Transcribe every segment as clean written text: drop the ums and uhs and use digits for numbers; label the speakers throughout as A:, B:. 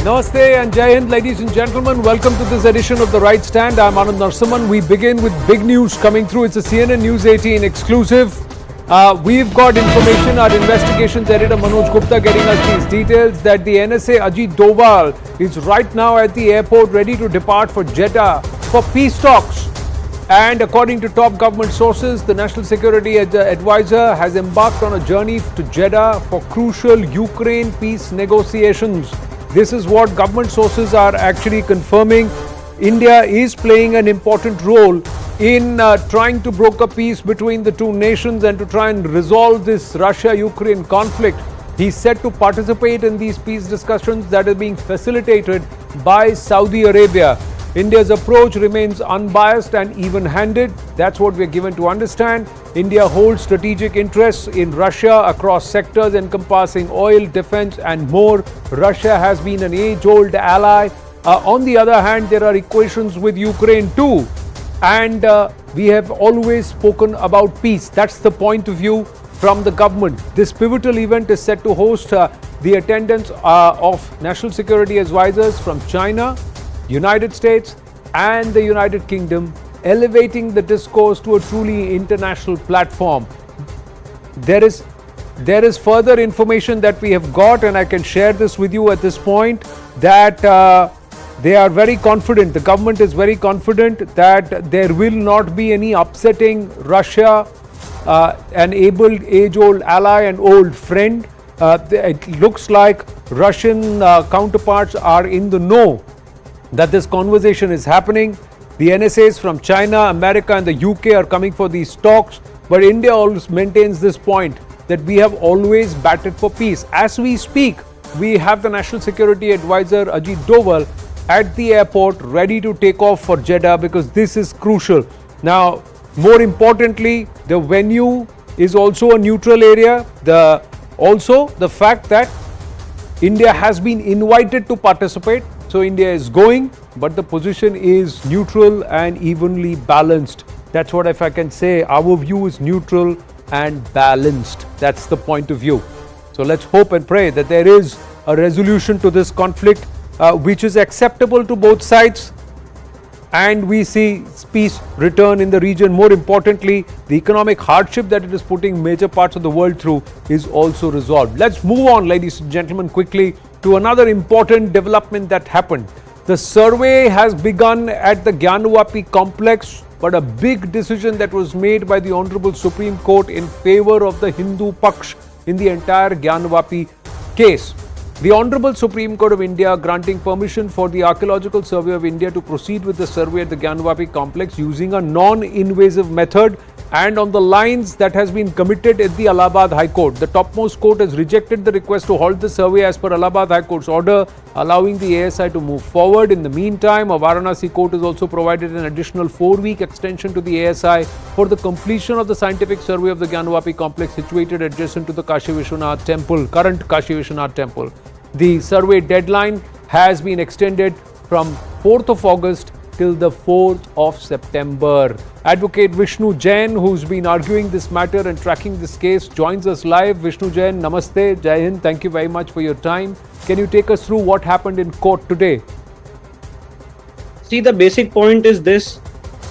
A: Namaste and Jai Hind, ladies and gentlemen. Welcome to this edition of The Right Stand. I'm Anand Narsimhan. We begin with big news coming through. It's a CNN News 18 exclusive. We've got information, our investigations editor Manoj Gupta getting us these details that the NSA Ajit Doval is right now at the airport ready to depart for Jeddah for peace talks. And according to top government sources, the National Security Advisor has embarked on a journey to Jeddah for crucial Ukraine peace negotiations. This is what government sources are actually confirming. India is playing an important role in trying to broker peace between the two nations and to try and resolve this Russia-Ukraine conflict. He's set to participate in these peace discussions that are being facilitated by Saudi Arabia. India's approach remains unbiased and even-handed. That's what we're given to understand. India holds strategic interests in Russia across sectors encompassing oil, defense and more. Russia has been an age-old ally. On the other hand, there are equations with Ukraine too. And we have always spoken about peace. That's the point of view from the government. This pivotal event is set to host the attendance of national security advisors from China, United States and the United Kingdom, elevating the discourse to a truly international platform. There is further information that we have got, and I can share this with you at this point, that they are very confident, the government is very confident that there will not be any upsetting Russia, an age-old ally and old friend. It looks like Russian counterparts are in the know that this conversation is happening. The NSAs from China, America and the UK are coming for these talks, but India always maintains this point that we have always batted for peace. As we speak, we have the National Security Advisor Ajit Doval at the airport ready to take off for Jeddah because this is crucial. Now, more importantly, the venue is also a neutral area. Also, the fact that India has been invited to participate. So India is going, but the position is neutral and evenly balanced. That's what, if I can say, our view is neutral and balanced. That's the point of view. So let's hope and pray that there is a resolution to this conflict which is acceptable to both sides, and we see peace return in the region. More importantly, the economic hardship that it is putting major parts of the world through is also resolved. Let's move on, ladies and gentlemen, quickly to another important development that happened. The survey has begun at the Gyanvapi complex, but a big decision that was made by the Honorable Supreme Court in favor of the Hindu Paksh in the entire Gyanvapi case. The Honorable Supreme Court of India granting permission for the Archaeological Survey of India to proceed with the survey at the Gyanvapi complex using a non-invasive method and on the lines that has been committed at the Allahabad High Court. The topmost court has rejected the request to halt the survey as per Allahabad High Court's order, allowing the ASI to move forward. In the meantime, a Varanasi court has also provided an additional 4-week extension to the ASI for the completion of the scientific survey of the Gyanvapi complex situated adjacent to the Kashi Vishwanath temple, current Kashi Vishwanath temple. The survey deadline has been extended from 4th of August till the 4th of September. Advocate Vishnu Jain, who's been arguing this matter and tracking this case, joins us live. Vishnu Jain, namaste, Jai Hind, thank you very much for your time. Can you take us through what happened in court today?
B: See, the basic point is this,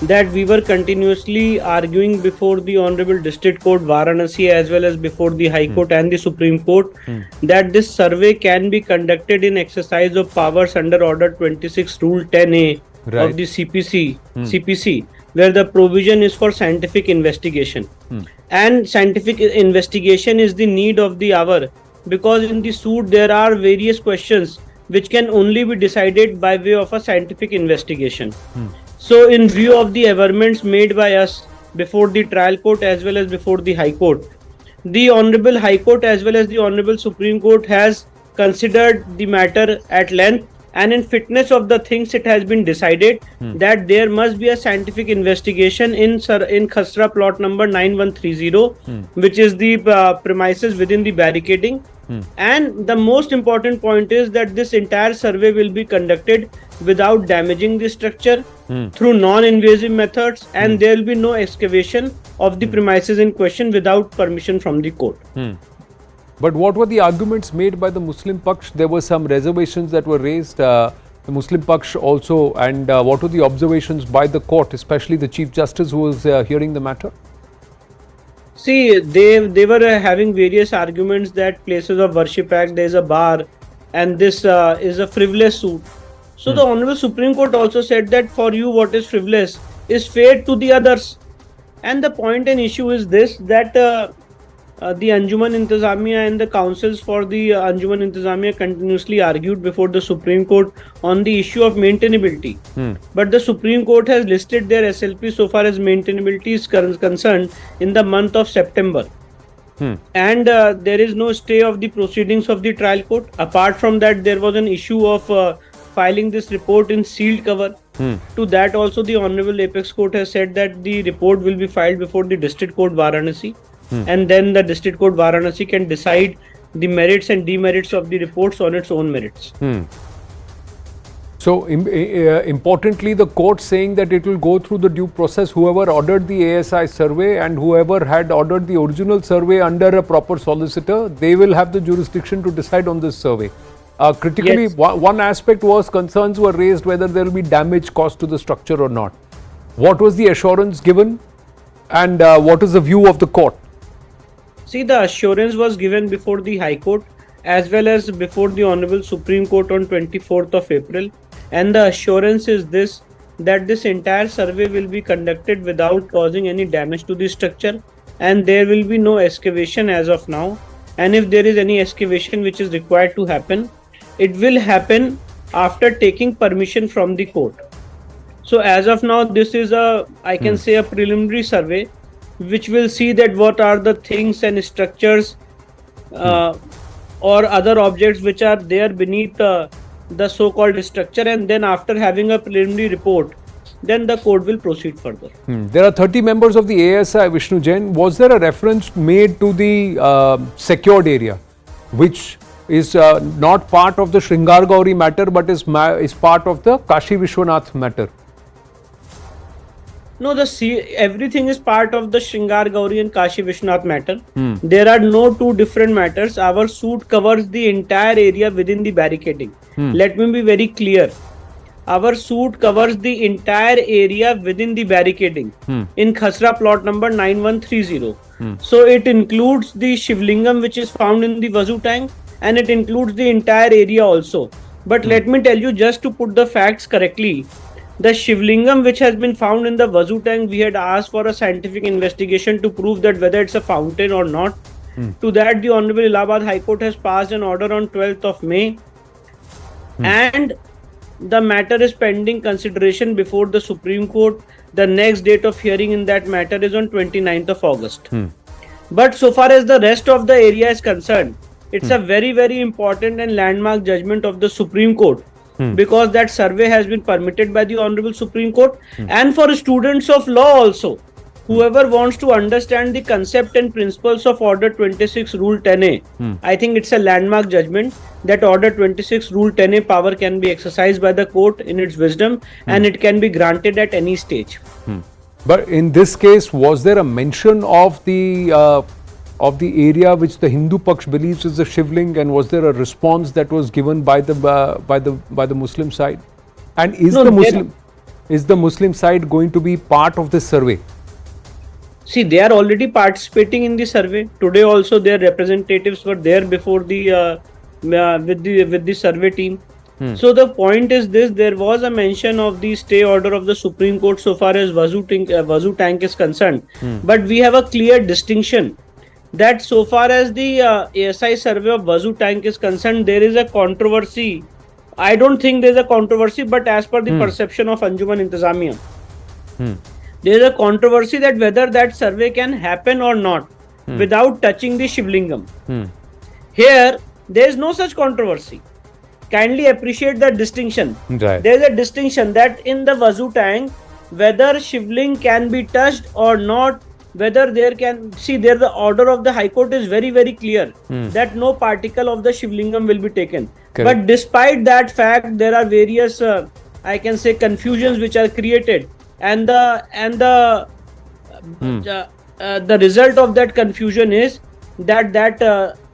B: that we were continuously arguing before the Honorable District Court Varanasi as well as before the High Court and the Supreme Court that this survey can be conducted in exercise of powers under Order 26 Rule 10A of the CPC, where the provision is for scientific investigation. And scientific investigation is the need of the hour, because in the suit there are various questions which can only be decided by way of a scientific investigation. So in view of the averments made by us before the trial court as well as before the High Court, the Honorable High Court as well as the Honorable Supreme Court has considered the matter at length, and in fitness of the things it has been decided that there must be a scientific investigation in Khasra plot number 9130, which is the premises within the barricading. And the most important point is that this entire survey will be conducted without damaging the structure through non-invasive methods, and there will be no excavation of the premises in question without permission from the court.
A: But what were the arguments made by the Muslim Paksh? There were some reservations that were raised, the Muslim Paksh also, and what were the observations by the court, especially the Chief Justice who was hearing the matter?
B: See, they were having various arguments that Places of Worship Act, there is a bar, and this is a frivolous suit. So the Honorable Supreme Court also said that for you what is frivolous is fair to the others. And the point and issue is this, that the Anjuman Intizamiya and the councils for the Anjuman Intizamiya continuously argued before the Supreme Court on the issue of maintainability. But the Supreme Court has listed their SLP so far as maintainability is concerned in the month of September. And there is no stay of the proceedings of the trial court. Apart from that, there was an issue of filing this report in sealed cover. To that also the Honorable Apex Court has said that the report will be filed before the District Court Varanasi. And then the District Court Varanasi can decide the merits and demerits of the reports on its own merits.
A: So importantly, the court saying that it will go through the due process. Whoever ordered the ASI survey and whoever had ordered the original survey under a proper solicitor, they will have the jurisdiction to decide on this survey. Critically,
B: Yes.
A: one aspect was concerns were raised whether there will be damage caused to the structure or not. What was the assurance given, and what is the view of the court?
B: See, the assurance was given before the High Court as well as before the Honorable Supreme Court on 24th of April. And the assurance is this, that this entire survey will be conducted without causing any damage to the structure, and there will be no excavation as of now. And if there is any excavation which is required to happen, it will happen after taking permission from the court. So as of now, this is I can say a preliminary survey which will see that what are the things and structures or other objects which are there beneath the so-called structure, and then after having a preliminary report, then the court will proceed further.
A: There are 30 members of the ASI, Vishnu Jain. Was there a reference made to the secured area, which is not part of the Shringar Gauri matter but is part of the Kashi Vishwanath matter?
B: No, everything is part of the Shringar Gauri and Kashi Vishwanath matter. There are no two different matters. Our suit covers the entire area within the barricading. Let me be very clear. Our suit covers the entire area within the barricading in Khasra plot number 9130. So it includes the Shivlingam which is found in the Vazu tank, and it includes the entire area also. But let me tell you, just to put the facts correctly, the Shivlingam which has been found in the Vazu tank, we had asked for a scientific investigation to prove that whether it's a fountain or not. To that, the Honorable Allahabad High Court has passed an order on 12th of May. And the matter is pending consideration before the Supreme Court. The next date of hearing in that matter is on 29th of August. But so far as the rest of the area is concerned, it's a very, very important and landmark judgment of the Supreme Court. Because that survey has been permitted by the Honorable Supreme Court. And for students of law also, whoever wants to understand the concept and principles of Order 26 Rule 10A, I think it's a landmark judgment that Order 26 Rule 10A power can be exercised by the court in its wisdom, and it can be granted at any stage.
A: But in this case, was there a mention of the area which the Hindu Paksh believes is the Shivling, and was there a response that was given by the Muslim side? And is the Muslim side going to be part of this survey?
B: See, they are already participating in the survey. Today also their representatives were there before the with the survey team. So the point is this, there was a mention of the stay order of the Supreme Court so far as Vazu tank is concerned. But we have a clear distinction that so far as the ASI survey of Vazu tank is concerned, there is a controversy. I don't think there is a controversy, but as per the perception of Anjuman Intizamiya, there is a controversy that whether that survey can happen or not without touching the Shivlingam. Here, there is no such controversy. Kindly appreciate that distinction.
A: Right.
B: There is a distinction that in the Vazu tank, whether Shivling can be touched or not, whether there can, see, there the order of the High Court is very, very clear that no particle of the Shivlingam will be taken.
A: Correct.
B: But despite that fact, there are various, I can say, confusions which are created, and the result of that confusion is that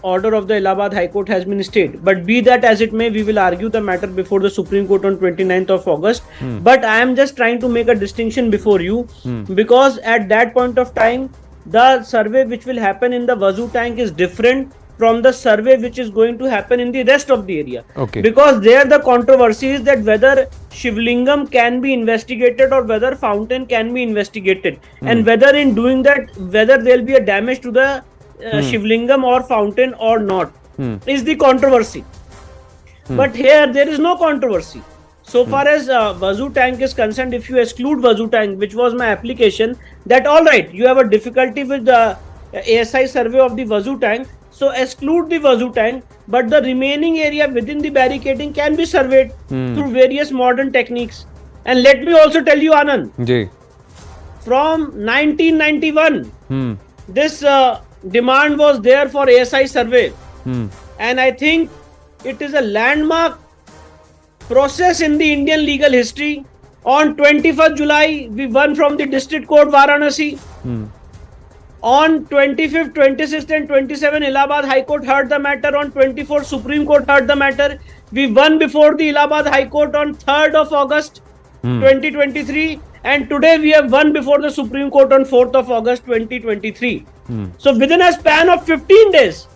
B: order of the Allahabad High Court has been stayed. But be that as it may, we will argue the matter before the Supreme Court on 29th of August. But I am just trying to make a distinction before you, because at that point of time, the survey which will happen in the Wazoo tank is different from the survey which is going to happen in the rest of the area.
A: Okay.
B: Because there the controversy is that whether Shivlingam can be investigated or whether fountain can be investigated, and whether in doing that, whether there will be a damage to the Shivlingam or fountain or not, is the controversy. But here there is no controversy. So far as Wazoo tank is concerned, if you exclude Wazoo tank, which was my application, that all right, you have a difficulty with the ASI survey of the Wazoo tank, so exclude the Wazoo tank, but the remaining area within the barricading can be surveyed through various modern techniques. And let me also tell you, Anand, from 1991, this demand was there for ASI survey, and I think it is a landmark process in the Indian legal history. On 21st July, we won from the District Court Varanasi. On 25th, 26th and 27th, Allahabad High Court heard the matter. On 24th, Supreme Court heard the matter. We won before the Allahabad High Court on 3rd of August 2023. And today we have won before the Supreme Court on 4th of August 2023. So within a span of 15 days,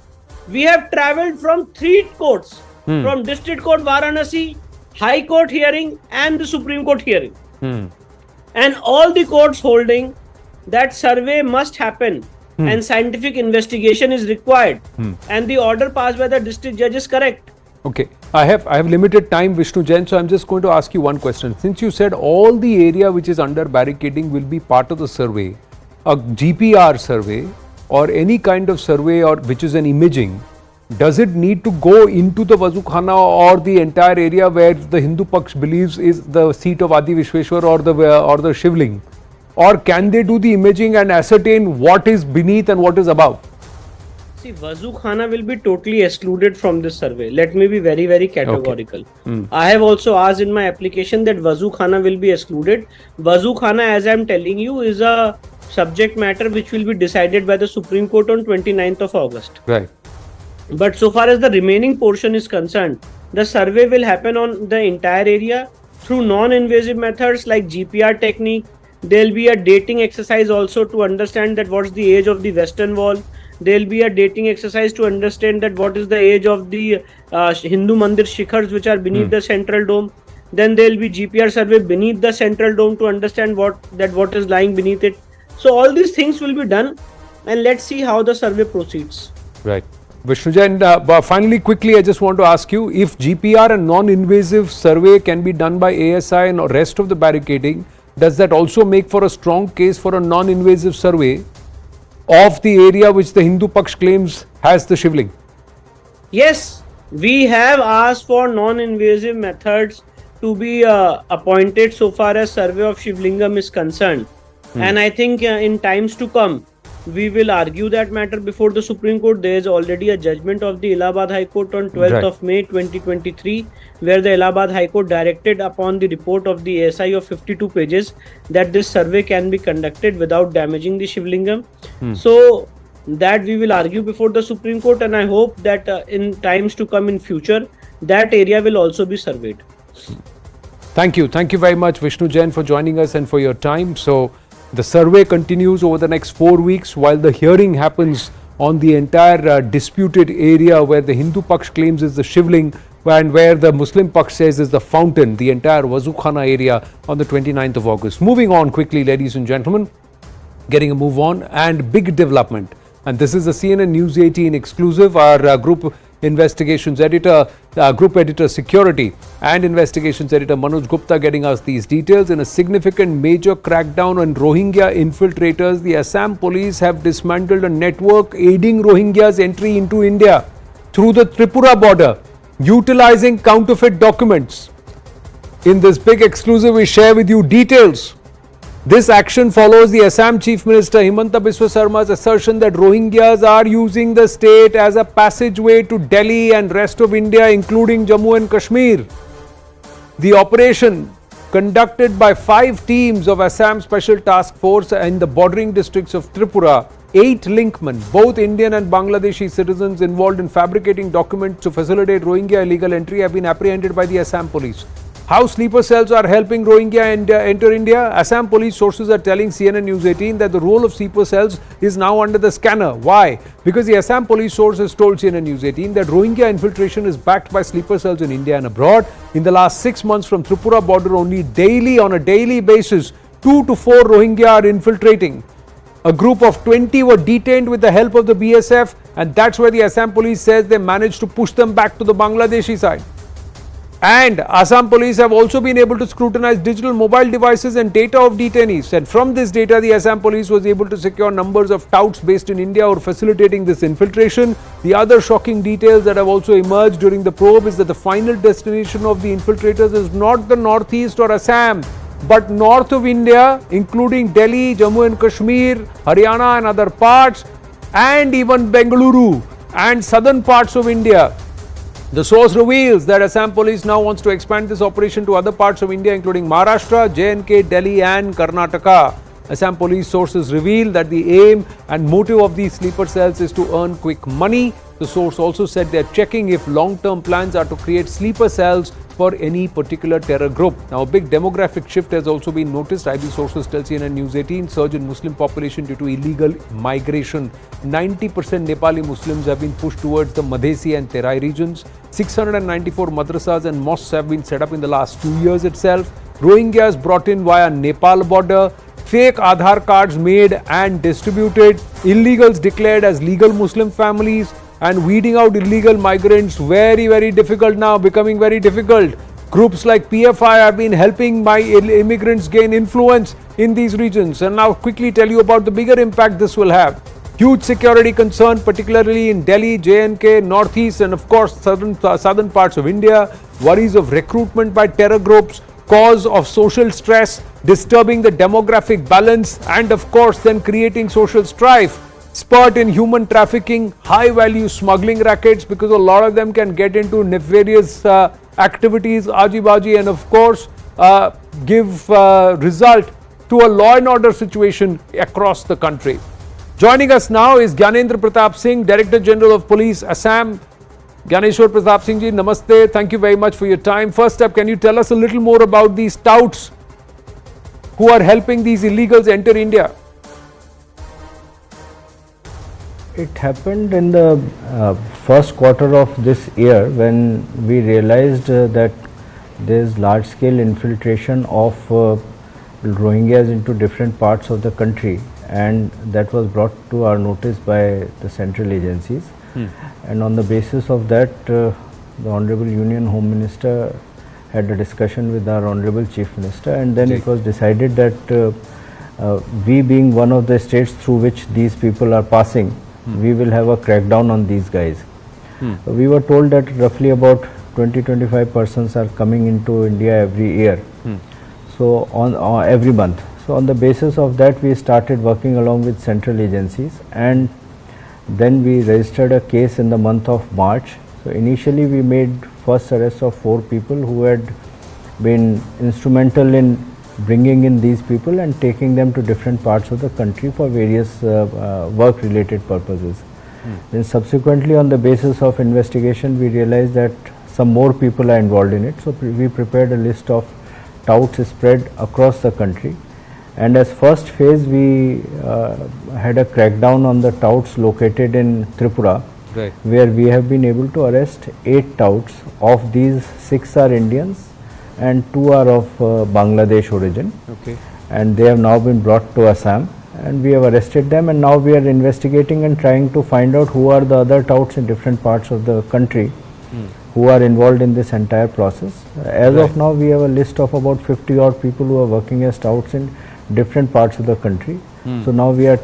B: we have travelled from 3 courts, from District Court Varanasi, High Court hearing and the Supreme Court hearing. And all the courts holding that survey must happen and scientific investigation is required, and the order passed by the district judge is correct.
A: Okay, I have limited time, Vishnu Jain, so I'm just going to ask you one question. Since you said all the area which is under barricading will be part of the survey, a GPR survey or any kind of survey or which is an imaging, does it need to go into the Wazukhana or the entire area where the Hindu Paksh believes is the seat of Adi Vishweshwar or the Shivling? Or can they do the imaging and ascertain what is beneath and what is above?
B: See, Wazukhana will be totally excluded from this survey. Let me be very, very categorical. Okay. I have also asked in my application that Wazukhana will be excluded. Wazukhana, as I am telling you, is a subject matter which will be decided by the Supreme Court on 29th of August.
A: Right.
B: But so far as the remaining portion is concerned, the survey will happen on the entire area through non-invasive methods like GPR technique. There will be a dating exercise also to understand that what's the age of the western wall. There will be a dating exercise to understand that what is the age of the Hindu Mandir shikhars which are beneath the central dome. Then there will be GPR survey beneath the central dome to understand what is lying beneath it. So all these things will be done, and let's see how the survey proceeds.
A: Right. Vishnu Jain, finally, quickly, I just want to ask you, if GPR and non-invasive survey can be done by ASI and the rest of the barricading, does that also make for a strong case for a non-invasive survey of the area which the Hindu Paksh claims has the Shivling?
B: Yes, we have asked for non-invasive methods to be appointed so far as survey of Shivlingam is concerned. And I think in times to come, we will argue that matter before the Supreme Court. There is already a judgment of the Allahabad High Court on 12th of May 2023, where the Allahabad High Court directed upon the report of the ASI of 52 pages that this survey can be conducted without damaging the Shivlingam. So that we will argue before the Supreme Court, and I hope that in times to come in future, that area will also be surveyed.
A: Thank you. Thank you very much, Vishnu Jain, for joining us and for your time. So the survey continues over the next 4 weeks while the hearing happens on the entire disputed area where the Hindu Paksh claims is the Shivling and where the Muslim Paksh says is the fountain, the entire Wazukhana area on the 29th of August. Moving on quickly, ladies and gentlemen, getting a move on, and big development. And this is a CNN News 18 exclusive. Our group investigations editor, group editor security and investigations editor Manoj Gupta getting us these details. In a significant major crackdown on Rohingya infiltrators, the Assam police have dismantled a network aiding Rohingyas' entry into India through the Tripura border, utilizing counterfeit documents. In this big exclusive, we share with you details. This action follows the Assam Chief Minister Himanta Biswa Sarma's assertion that Rohingyas are using the state as a passageway to Delhi and rest of India, including Jammu and Kashmir. The operation, conducted by 5 teams of Assam Special Task Force in the bordering districts of Tripura, 8 linkmen, both Indian and Bangladeshi citizens involved in fabricating documents to facilitate Rohingya illegal entry, have been apprehended by the Assam police. How sleeper cells are helping Rohingya enter India? Assam police sources are telling CNN News 18 that the role of sleeper cells is now under the scanner. Why? Because the Assam police sources told CNN News 18 that Rohingya infiltration is backed by sleeper cells in India and abroad. In the last 6 months from Tripura border, only on a daily basis, 2 to 4 Rohingya are infiltrating. A group of 20 were detained with the help of the BSF, and that's why the Assam police says they managed to push them back to the Bangladeshi side. And Assam police have also been able to scrutinize digital mobile devices and data of detainees. And from this data, the Assam police was able to secure numbers of touts based in India or facilitating this infiltration. The other shocking details that have also emerged during the probe is that the final destination of the infiltrators is not the northeast or Assam, but north of India, including Delhi, Jammu and Kashmir, Haryana and other parts, and even Bengaluru and southern parts of India. The source reveals that Assam police now wants to expand this operation to other parts of India, including Maharashtra, J&K, Delhi and Karnataka. Assam police sources reveal that the aim and motive of these sleeper cells is to earn quick money. The source also said they are checking if long-term plans are to create sleeper cells for any particular terror group. Now, a big demographic shift has also been noticed. IB sources tell CNN News 18, surge in Muslim population due to illegal migration. 90% Nepali Muslims have been pushed towards the Madhesi and Terai regions. 694 madrasas and mosques have been set up in the last 2 years itself. Rohingyas brought in via Nepal border. Fake Aadhaar cards made and distributed. Illegals declared as legal Muslim families. And weeding out illegal migrants very difficult now, becoming very difficult. Groups like PFI have been helping immigrants gain influence in these regions. And now quickly tell you about the bigger impact this will have. Huge security concern, particularly in Delhi, J&K, Northeast and of course southern parts of India. Worries of recruitment by terror groups, cause of social stress, disturbing the demographic balance and of course then creating social strife. Spurt in human trafficking, high value smuggling rackets, because a lot of them can get into nefarious activities, aji-baji, and of course give result to a law and order situation across the country. Joining us now is Gyanendra Pratap Singh, Director General of Police, Assam. Gyaneshwar Pratap Singh ji, namaste. Thank you very much for your time. First up, can you tell us a little more about these touts who are helping these illegals enter India?
C: It happened in the first quarter of this year when we realized that there is large scale infiltration of Rohingyas into different parts of the country, and that was brought to our notice by the central agencies. And on the basis of that, the Honorable Union Home Minister had a discussion with our Honorable Chief Minister, and then it was decided that we being one of the states through which these people are passing, we will have a crackdown on these guys. We were told that roughly about 20-25 persons are coming into India every year, so on every month. So on the basis of that, we started working along with central agencies, and then we registered a case in the month of March. So initially we made first arrest of 4 people who had been instrumental in bringing in these people and taking them to different parts of the country for various work related purposes. Then subsequently, on the basis of investigation, we realized that some more people are involved in it. So we prepared a list of touts spread across the country, and as first phase we had a crackdown on the touts located in Tripura, where we have been able to arrest 8 touts. Of these, 6 are Indians and 2 are of Bangladesh origin, and they have now been brought to Assam, and we have arrested them, and now we are investigating and trying to find out who are the other touts in different parts of the country who are involved in this entire process. As of now, we have a list of about 50 odd people who are working as touts in different parts of the country. So now we are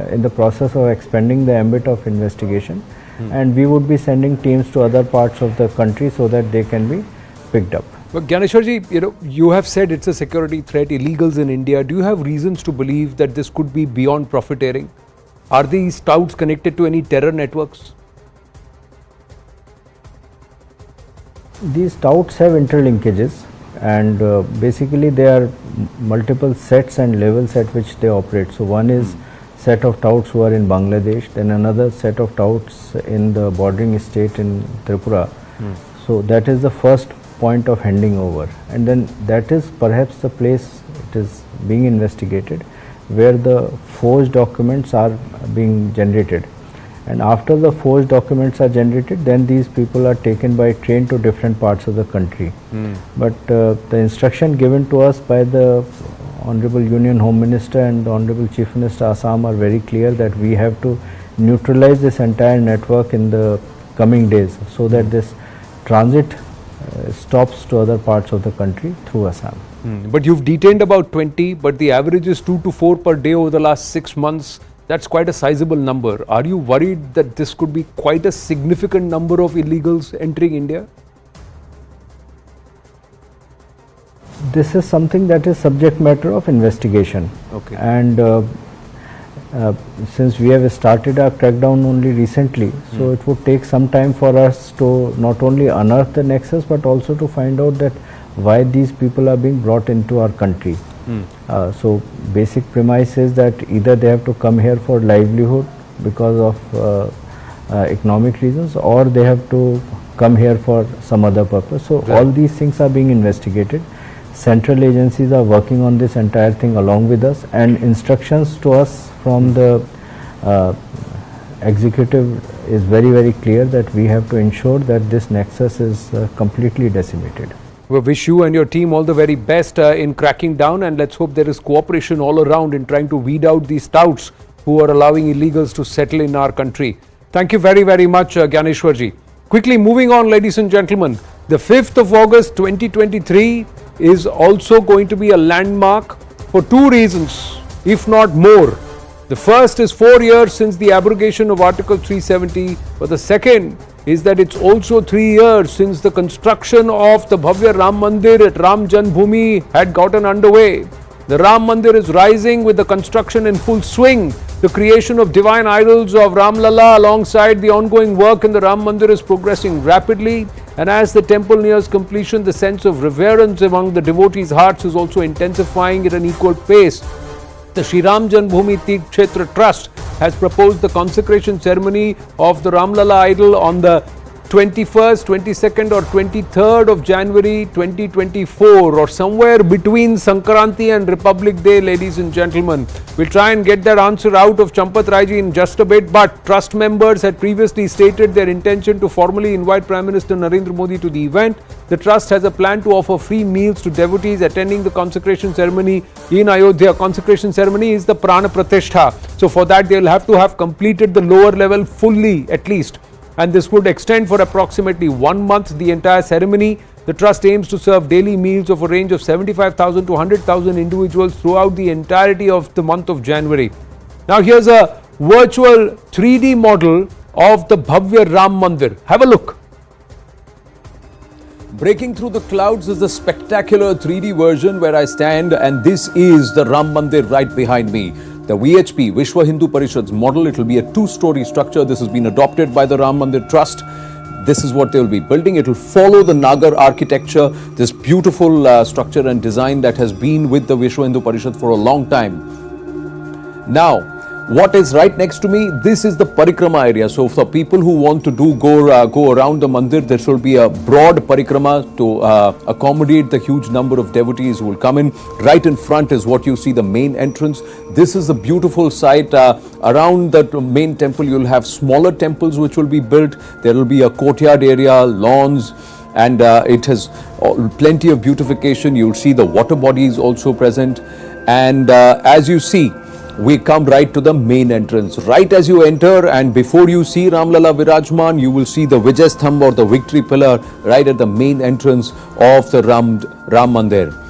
C: in the process of expanding the ambit of investigation, and we would be sending teams to other parts of the country so that they can be picked up.
A: But Gyaneshwarji, you have said it's a security threat, illegals in India. Do you have reasons to believe that this could be beyond profiteering? Are these touts connected to any terror networks?
C: These touts have interlinkages, and basically there are multiple sets and levels at which they operate. So one is set of touts who are in Bangladesh, then another set of touts in the bordering state in Tripura. So that is the first point of handing over, and then that is perhaps the place it is being investigated where the forged documents are being generated, and after the forged documents are generated, then these people are taken by train to different parts of the country. But the instruction given to us by the Honorable Union Home Minister and the Honorable Chief Minister Assam are very clear that we have to neutralize this entire network in the coming days so that this transit stops to other parts of the country through Assam.
A: But you've detained about 20, but the average is 2 to 4 per day over the last 6 months. That's quite a sizable number. Are you worried that this could be quite a significant number of illegals entering India?
C: This is something that is subject matter of investigation.
A: Okay.
C: And since we have started our crackdown only recently, so it would take some time for us to not only unearth the nexus but also to find out that why these people are being brought into our country. So basic premise is that either they have to come here for livelihood because of economic reasons, or they have to come here for some other purpose. So all these things are being investigated. Central agencies are working on this entire thing along with us, and instructions to us from the executive is very clear that we have to ensure that this nexus is completely decimated.
A: We wish you and your team all the very best in cracking down, and let's hope there is cooperation all around in trying to weed out these touts who are allowing illegals to settle in our country. Thank you very much, Gyaneshwarji. Quickly moving on, ladies and gentlemen, the 5th of August 2023 is also going to be a landmark for 2 reasons, if not more. The first is 4 years since the abrogation of Article 370, but the second is that it's also 3 years since the construction of the Bhavya Ram Mandir at Ram Janmbhoomi had gotten underway. The Ram Mandir is rising with the construction in full swing. The creation of divine idols of Ram Lalla alongside the ongoing work in the Ram Mandir is progressing rapidly, and as the temple nears completion, the sense of reverence among the devotees' hearts is also intensifying at an equal pace. The Shri Ram Janmbhoomi Teerth Kshetra Trust has proposed the consecration ceremony of the Ram Lalla idol on the 21st, 22nd or 23rd of January 2024, or somewhere between Sankranti and Republic Day, ladies and gentlemen. We'll try and get that answer out of Champat Raiji in just a bit, but trust members had previously stated their intention to formally invite Prime Minister Narendra Modi to the event. The trust has a plan to offer free meals to devotees attending the consecration ceremony in Ayodhya. Consecration ceremony is the Prana Pratishtha. So for that, they'll have to have completed the lower level fully at least. And this would extend for approximately 1 month, the entire ceremony. The trust aims to serve daily meals of a range of 75,000 to 100,000 individuals throughout the entirety of the month of January. Now here's a virtual 3D model of the Bhavya Ram Mandir. Have a look. Breaking through the clouds is the spectacular 3D version where I stand, and this is the Ram Mandir right behind me. The VHP, Vishwa Hindu Parishad's model, it will be a 2-story structure. This has been adopted by the Ram Mandir Trust. This is what they will be building. It will follow the Nagar architecture, this beautiful structure and design that has been with the Vishwa Hindu Parishad for a long time. Now, what is right next to me? This is the parikrama area. So for people who want to go around the mandir, there will be a broad parikrama to accommodate the huge number of devotees who will come in. Right in front is what you see, the main entrance. This is a beautiful site. Around the main temple, you'll have smaller temples which will be built. There will be a courtyard area, lawns, and it has plenty of beautification. You'll see the water bodies also present. And as you see, we come right to the main entrance. Right as you enter, and before you see Ram Lalla Virajman, you will see the Vijay Sthamb or the victory pillar right at the main entrance of the Ram Mandir.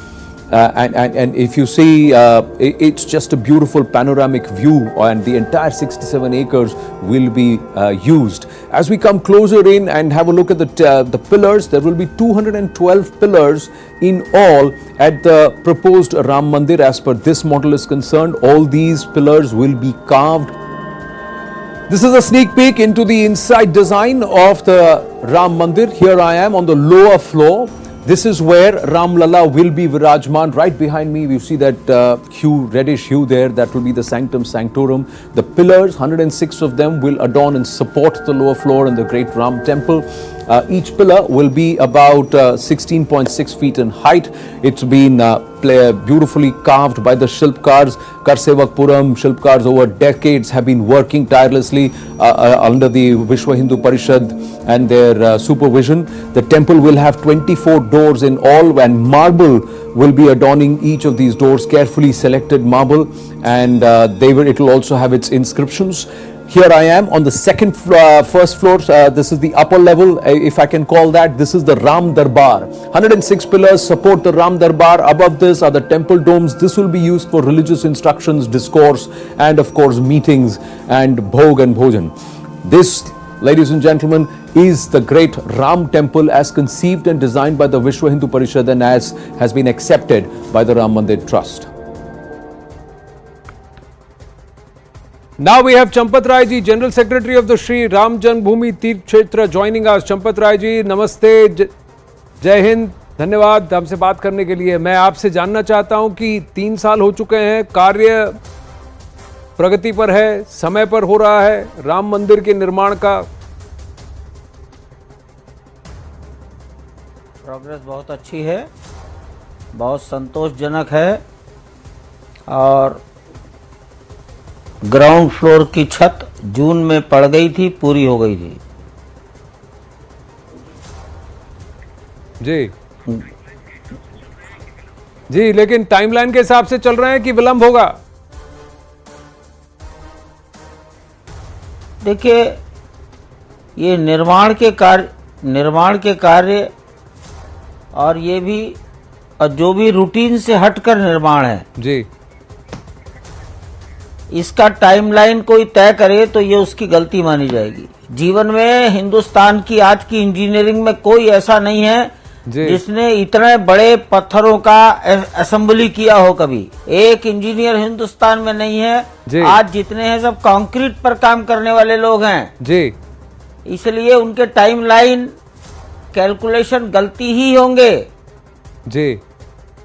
A: And if you see, it's just a beautiful panoramic view, and the entire 67 acres will be used. As we come closer in and have a look at the pillars, there will be 212 pillars in all at the proposed Ram Mandir. As per this model is concerned, all these pillars will be carved. This is a sneak peek into the inside design of the Ram Mandir. Here I am on the lower floor. This is where Ram Lalla will be Virajman. Right behind me, you see that hue, reddish hue there. That will be the Sanctum Sanctorum. The pillars, 106 of them, will adorn and support the lower floor in the great Ram temple. Each pillar will be about 16.6 feet in height. It's been beautifully carved by the Shilpkars. Karsevakpuram Shilpkars over decades have been working tirelessly under the Vishwa Hindu Parishad and their supervision. The temple will have 24 doors in all, and marble will be adorning each of these doors, carefully selected marble, and it will also have its inscriptions. Here I am on the first floor. This is the upper level, if I can call that. This is the Ram Darbar. 106 pillars support the Ram Darbar. Above this are the temple domes. This will be used for religious instructions, discourse, and of course meetings and bhog and bhojan. This, ladies and gentlemen, is the great Ram temple as conceived and designed by the Vishwa Hindu Parishad and as has been accepted by the Ram Mandir Trust. Now we have Champat Rai ji, General Secretary of the Shri Ram Janmabhoomi Tirth Kshetra, joining us. Champat Rai ji, नमस्ते, जय हिंद, धन्यवाद हमसे बात करने के लिए। मैं आपसे जानना चाहता हूं कि 3 साल हो चुके हैं, कार्य प्रगति पर है, समय पर हो रहा है राम मंदिर के निर्माण का।
D: प्रोग्रेस बहुत अच्छी है, बहुत संतोषजनक है और ग्राउंड फ्लोर की छत जून में पड़ गई थी, पूरी हो गई थी।
A: जी जी, लेकिन टाइमलाइन के हिसाब से चल रहे हैं कि विलंब होगा?
D: देखिए, ये निर्माण के कार्य और ये भी जो भी रूटीन से हटकर निर्माण है
A: जी, इसका
D: टाइमलाइन कोई तय करे तो ये उसकी गलती मानी जाएगी। जीवन में हिंदुस्तान की आज की इंजीनियरिंग में कोई ऐसा नहीं है जिसने इतने बड़े पत्थरों का असेंबली किया हो कभी। एक इंजीनियर हिंदुस्तान में नहीं है। आज जितने हैं सब कंक्रीट पर काम करने वाले लोग हैं
A: जी,
D: इसलिए उनके टाइमलाइन कैलकुलेशन गलती ही होंगे।
A: जी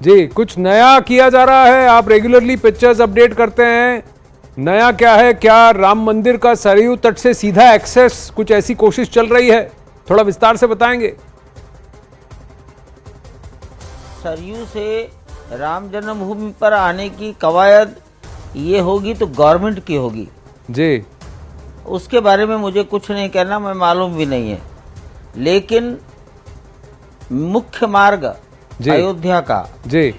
A: जी, कुछ नया किया जा रहा है? आप रेगुलरली पिक्चर्स अपडेट करते हैं, नया क्या है? क्या राम मंदिर का सरयू तट से सीधा एक्सेस, कुछ ऐसी कोशिश चल रही है? थोड़ा विस्तार से बताएंगे।
D: सरयू से राम जन्मभूमि पर आने की कवायद ये होगी तो गवर्नमेंट की होगी
A: जी,
D: उसके बारे में मुझे कुछ नहीं कहना, मैं मालूम भी नहीं है। लेकिन मुख्य मार्ग अयोध्या का
A: जी,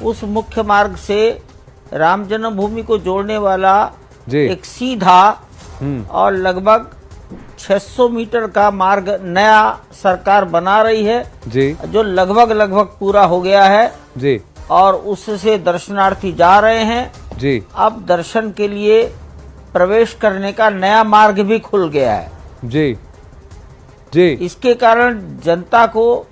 D: उस मुख्य मार्ग से राम जन्मभूमि को जोड़ने वाला एक सीधा और लगभग 600 मीटर का मार्ग नया सरकार बना रही है
A: जी,
D: जो लगभग पूरा हो गया है
A: जी,
D: और उससे दर्शनार्थी जा रहे हैं
A: जी।
D: अब दर्शन के लिए प्रवेश करने का नया मार्ग भी खुल गया है
A: जी जी।
D: इसके कारण जनता को,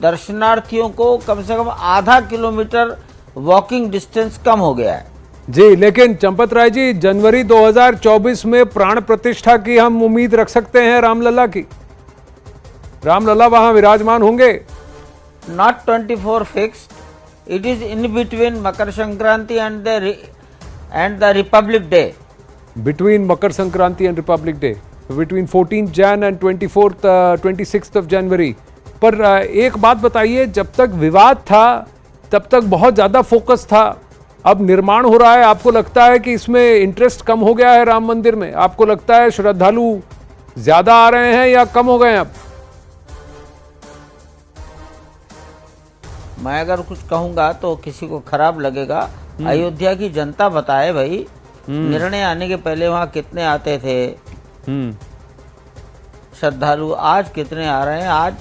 D: दर्शनार्थियों को कम से कम आधा किलोमीटर वॉकिंग डिस्टेंस कम हो गया है
A: जी। लेकिन चंपत राय जी, जनवरी 2024 में प्राण प्रतिष्ठा की हम उम्मीद रख सकते हैं रामलला की? रामलला वहां विराजमान होंगे?
D: Not 24 fixed, it is in between Makar Sankranti and the Republic day.
A: Between Makar Sankranti and Republic day, between 14 Jain and 26th of January. पर एक बात बताइए, जब तक विवाद था तब तक बहुत ज्यादा फोकस था, अब निर्माण हो रहा है, आपको लगता है कि इसमें इंटरेस्ट कम हो गया है राम मंदिर में? आपको लगता है श्रद्धालु ज्यादा आ रहे हैं या कम हो गए हैं अब?
D: मैं अगर कुछ कहूंगा तो किसी को खराब लगेगा। अयोध्या की जनता बताए भाई, निर्णय आने के पहले वहां कितने आते थे श्रद्धालु, आज कितने आ रहे हैं? आज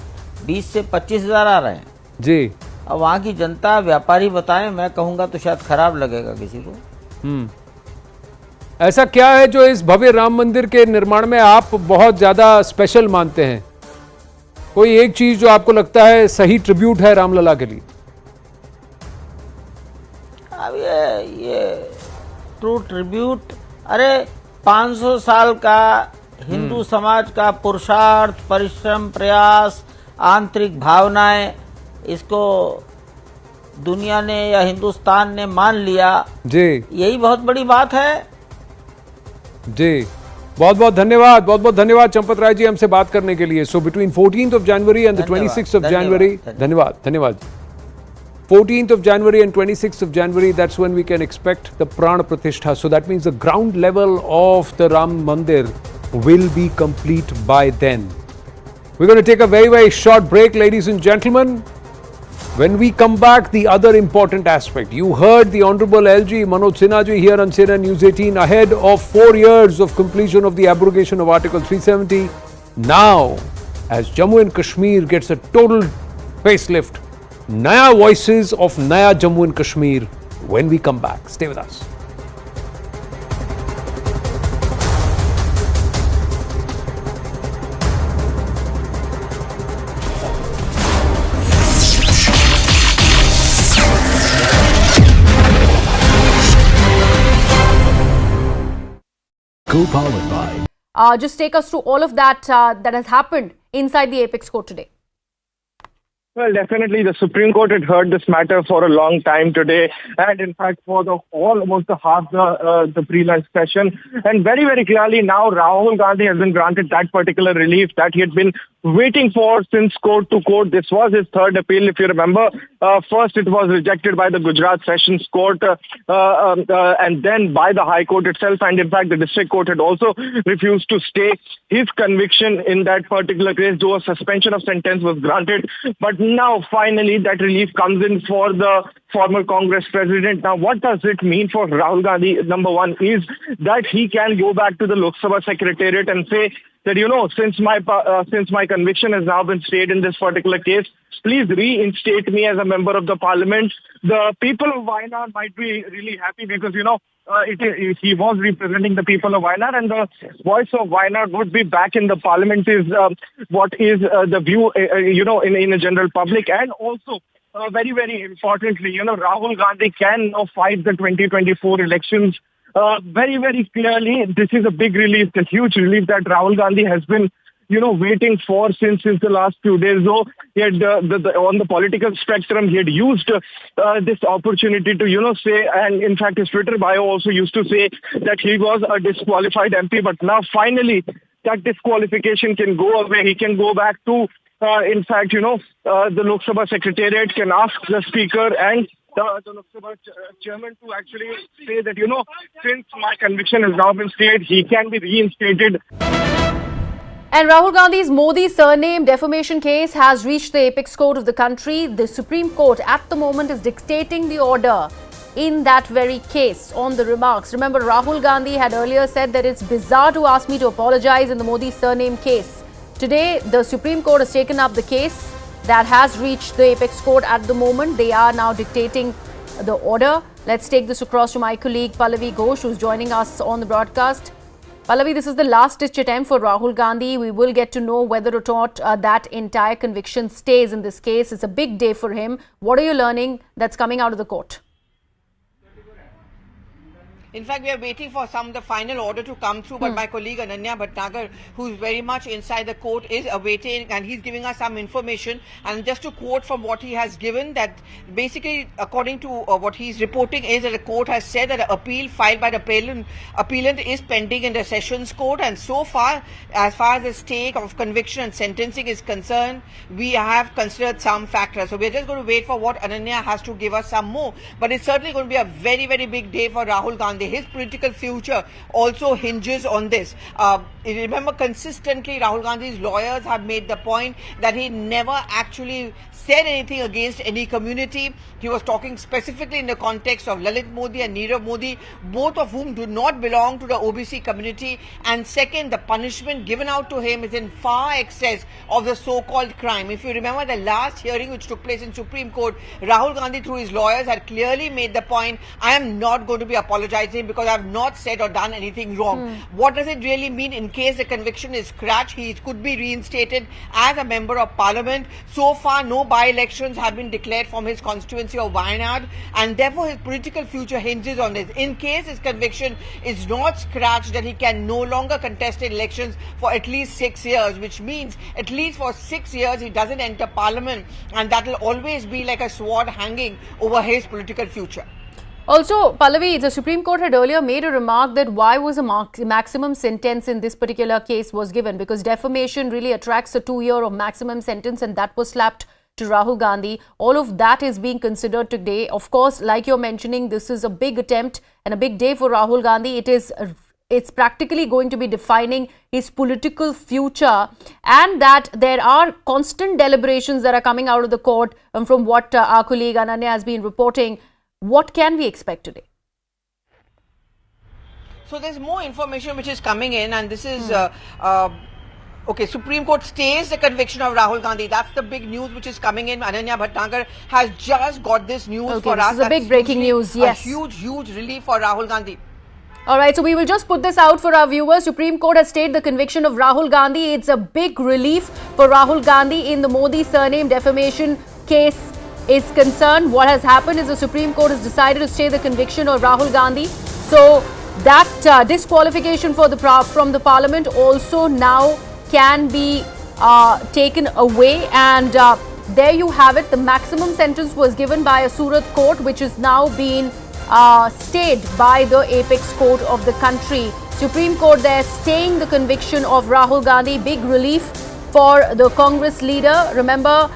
D: 20 से 25 हजार आ रहे हैं
A: जी।
D: अब वहाँ की जनता, व्यापारी बताएं, मैं कहूंगा तो शायद खराब लगेगा किसी को।
A: ऐसा क्या है जो इस भव्य राम मंदिर के निर्माण में आप बहुत ज्यादा स्पेशल मानते हैं? कोई एक चीज जो आपको लगता है सही ट्रिब्यूट है रामलला के लिए?
D: अब ये ट्रू ट्रिब्यूट, अरे 500 साल का हिंदू समाज का पुरुषार्थ, परिश्रम, प्रयास, आंतरिक भावनाएं, इसको दुनिया ने या हिंदुस्तान ने मान लिया
A: जी,
D: यही बहुत बड़ी बात है।
A: जी, बहुत बहुत धन्यवाद चंपत राय जी हमसे बात करने के लिए। So between 14th of January and the 26th of January, धन्यवाद 14th of January and 26th of January, that's when we can expect the Pran Pratishtha. So that means the ground level of the Ram Mandir will be complete by then. We're going to take a very short break, ladies and gentlemen. When we come back, the other important aspect. You heard the Honorable LG Manoj Sinha ji here on CNN News 18 ahead of 4 years of completion of the abrogation of Article 370. Now, as Jammu and Kashmir gets a total facelift, Naya voices of Naya Jammu and Kashmir when we come back. Stay with us.
E: Co-powered by.
F: Just take us through all of that that has happened inside the Apex Court today.
G: Well, definitely the Supreme Court had heard this matter for a long time today, and in fact for almost half the pre-lunch session. And very clearly now Rahul Gandhi has been granted that particular relief that he had been waiting for since court to court. This was his third appeal, if you remember. First it was rejected by the Gujarat Sessions Court and then by the High Court itself. And in fact the District Court had also refused to stay his conviction in that particular case, though a suspension of sentence was granted. But now finally that relief comes in for the former Congress president. Now what does it mean for Rahul Gandhi? Number one is that he can go back to the Lok Sabha Secretariat and say that, you know, since my conviction has now been stayed in this particular case, please reinstate me as a member of the parliament. The people of Wayanad might be really happy because, you know, he was representing the people of Wayanad, and the voice of Wayanad would be back in the parliament is what is the view, you know, in a general public. And also, very importantly, you know, Rahul Gandhi can now fight the 2024 elections. Very clearly, this is a big relief, a huge relief that Rahul Gandhi has been, you know, waiting for since the last few days. Though he had, on the political spectrum, he had used this opportunity to, you know, say, and in fact his Twitter bio also used to say that he was a disqualified MP. But now finally that disqualification can go away. He can go back to, in fact, you know, the Lok Sabha Secretariat, can ask the Speaker and the Lok Sabha chairman to actually say that, you know, since my conviction has now been stayed, he can be reinstated.
F: And Rahul Gandhi's Modi surname defamation case has reached the apex court of the country. The Supreme Court at the moment is dictating the order in that very case on the remarks. Remember, Rahul Gandhi had earlier said that it's bizarre to ask me to apologize in the Modi surname case. Today, the Supreme Court has taken up the case that has reached the apex court at the moment. They are now dictating the order. Let's take this across to my colleague Pallavi Ghosh, who's joining us on the broadcast. Pallavi, this is the last-ditch attempt for Rahul Gandhi. We will get to know whether or not that entire conviction stays in this case. It's a big day for him. What are you learning that's coming out of the court?
H: In fact, we are waiting for the final order to come through, but my colleague Ananya Bhatnagar, who's very much inside the court, is awaiting, and he's giving us some information. And just to quote from what he has given, that basically, according to what he's reporting, is that the court has said that an appeal filed by the appellant is pending in the Sessions Court, and so far as the stake of conviction and sentencing is concerned, we have considered some factors. So we're just going to wait for what Ananya has to give us some more. But it's certainly going to be a very, very big day for Rahul Gandhi. His political future also hinges on this. Remember, consistently Rahul Gandhi's lawyers have made the point that he never actually said anything against any community. He was talking specifically in the context of Lalit Modi and Nirav Modi, both of whom do not belong to the OBC community. And second, the punishment given out to him is in far excess of the so-called crime. If you remember the last hearing which took place in Supreme Court, Rahul Gandhi through his lawyers had clearly made the point, I am not going to be apologizing him because I've not said or done anything wrong. What does it really mean? In case the conviction is scratched, he could be reinstated as a member of parliament. So far, no by-elections have been declared from his constituency of Wayanad, and therefore his political future hinges on this. In case his conviction is not scratched, then he can no longer contest elections for at least 6 years, which means at least for 6 years he doesn't enter parliament, and that will always be like a sword hanging over his political future.
F: Also, Pallavi, the Supreme Court had earlier made a remark that why was a maximum sentence in this particular case was given, because defamation really attracts a 2-year of maximum sentence, and that was slapped to Rahul Gandhi. All of that is being considered today. Of course, like you're mentioning, this is a big attempt and a big day for Rahul Gandhi. It's practically going to be defining his political future, and that there are constant deliberations that are coming out of the court, from what our colleague Ananya has been reporting. What can we expect today?
H: So there's more information which is coming in, and this is okay, Supreme Court stays the conviction of Rahul Gandhi. That's the big news which is coming in. Ananya Bhatnagar has just got this news for us.
F: This is a big breaking news, yes.
H: A huge relief for Rahul Gandhi.
F: Alright, so we will just put this out for our viewers. Supreme Court has stayed the conviction of Rahul Gandhi. It's a big relief for Rahul Gandhi in the Modi surname defamation case is concerned. What has happened is the Supreme Court has decided to stay the conviction of Rahul Gandhi. So that disqualification from the parliament also now can be taken away, and there you have it. The maximum sentence was given by a Surat court, which is now being stayed by the apex court of the country. Supreme Court there staying the conviction of Rahul Gandhi. Big relief for the Congress leader. Remember,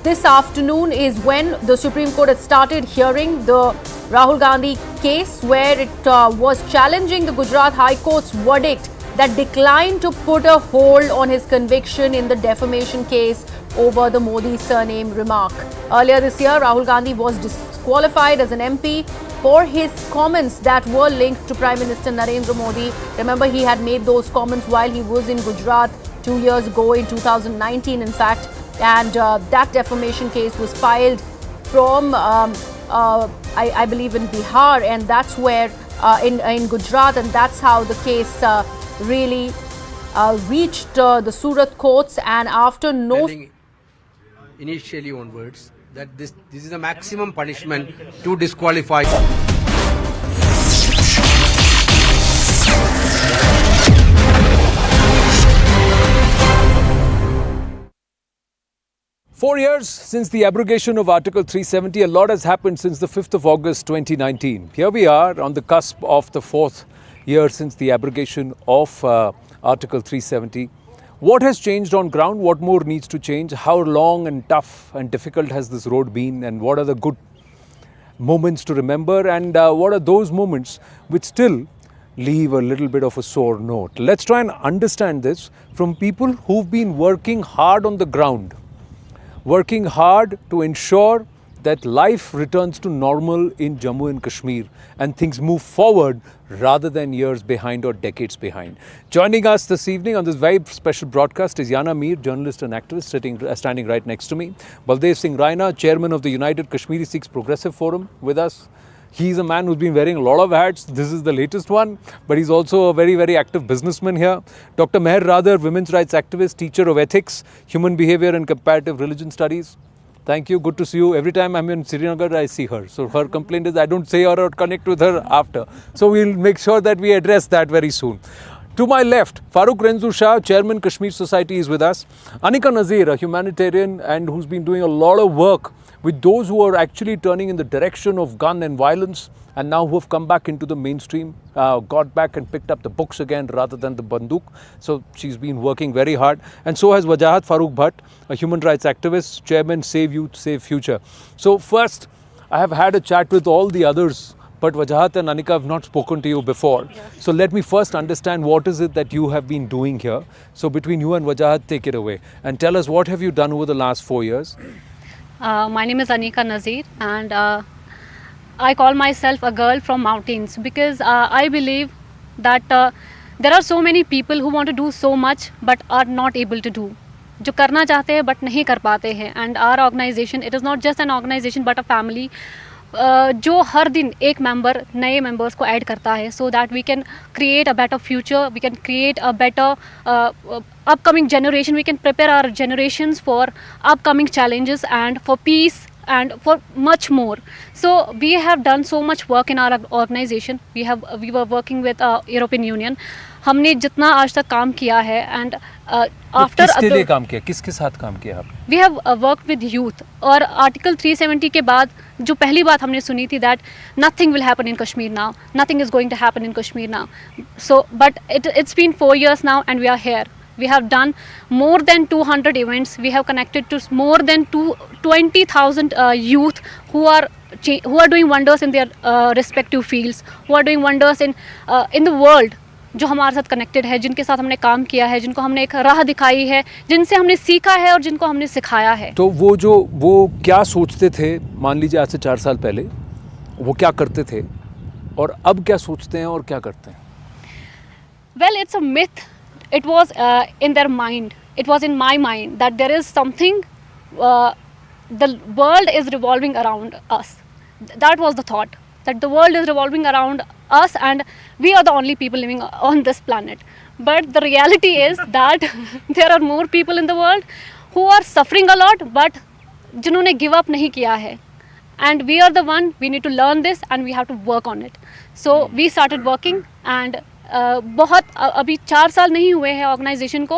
F: this afternoon is when the Supreme Court had started hearing the Rahul Gandhi case, where it was challenging the Gujarat High Court's verdict that declined to put a hold on his conviction in the defamation case over the Modi surname remark. Earlier this year, Rahul Gandhi was disqualified as an MP for his comments that were linked to Prime Minister Narendra Modi. Remember, he had made those comments while he was in Gujarat 2 years ago, in 2019 in fact, and that defamation case was filed from I believe in Bihar, and that's where in Gujarat, and that's how the case really reached the Surat courts. And after
E: initially onwards that this is the maximum punishment to disqualify.
A: Four years since the abrogation of Article 370, a lot has happened since the 5th of August 2019. Here we are on the cusp of the 4th year since the abrogation of Article 370. What has changed on ground? What more needs to change? How long and tough and difficult has this road been? And what are the good moments to remember? And what are those moments which still leave a little bit of a sore note? Let's try and understand this from people who've been working hard on the ground, working hard to ensure that life returns to normal in Jammu and Kashmir and things move forward rather than years behind or decades behind. Joining us this evening on this very special broadcast is Yana Mir, journalist and activist, standing right next to me. Baldev Singh Raina, chairman of the United Kashmiri Sikhs Progressive Forum, with us. He's a man who's been wearing a lot of hats. This is the latest one, but he's also a very, very active businessman here. Dr. Meher Radar, women's rights activist, teacher of ethics, human behavior and comparative religion studies. Thank you. Good to see you. Every time I'm in Srinagar, I see her. So her complaint is I don't say her or connect with her after. So we'll make sure that we address that very soon. To my left, Farooq Renzu Shah, Chairman Kashmir Society, is with us. Anika Nazir, a humanitarian and who's been doing a lot of work with those who are actually turning in the direction of gun and violence, and now who have come back into the mainstream, got back and picked up the books again rather than the banduk. So she's been working very hard. And so has Wajahat Farooq Bhatt, a human rights activist, chairman, Save Youth, Save Future. So first, I have had a chat with all the others, but Wajahat and Anika have not spoken to you before. Yes. So let me first understand what is it that you have been doing here. So between you and Wajahat, take it away. And tell us, what have you done over the last 4 years?
I: My name is Anika Nazir, and I call myself a girl from mountains because I believe that there are so many people who want to do so much but are not able to do. जो करना चाहते हैं but नहीं कर पाते हैं. And our organization, it is not just an organization but a family जो हर दिन एक मेंबर नए मेंबर्स को ऐड करता है, so that we can create a better future, we can create a better upcoming generation, we can prepare our generations for upcoming challenges and for peace and for much more. So we have done so much work in our organization. We were working with European Union. हमने जितना आज तक काम किया है and after
A: किसके लिए काम किया, किसके साथ काम किया आपने?
I: We have work with youth. और आर्टिकल 370 के बाद जो पहली बात हमने सुनी थी that nothing will happen in Kashmir now, nothing is going to happen in Kashmir now. So but it's been 4 years now and we are here. We have done more than 200 events. We have connected to more than 20,000 youth who are doing wonders in their respective fields, who are doing wonders in the world, जो हमारे साथ connected है, जिनके साथ हमने काम किया है, जिनको हमने एक राह दिखाई है, जिनसे हमने सीखा है और जिनको हमने सिखाया है.
A: तो वो क्या सोचते थे, मान लीजिए आज से 4 साल पहले वो क्या करते थे और अब क्या सोचते हैं और क्या करते हैं?
I: Well, it's a myth. It was in their mind. It was in my mind that there is something, the world is revolving around us. That was the thought, that the world is revolving around us and we are the only people living on this planet. But the reality is that there are more people in the world who are suffering a lot, but जिन्होंने give up नहीं किया है. And we are the one, we need to learn this and we have to work on it. So we started working and बहुत अभी 4 साल नहीं हुए हैं ऑर्गेनाइजेशन को.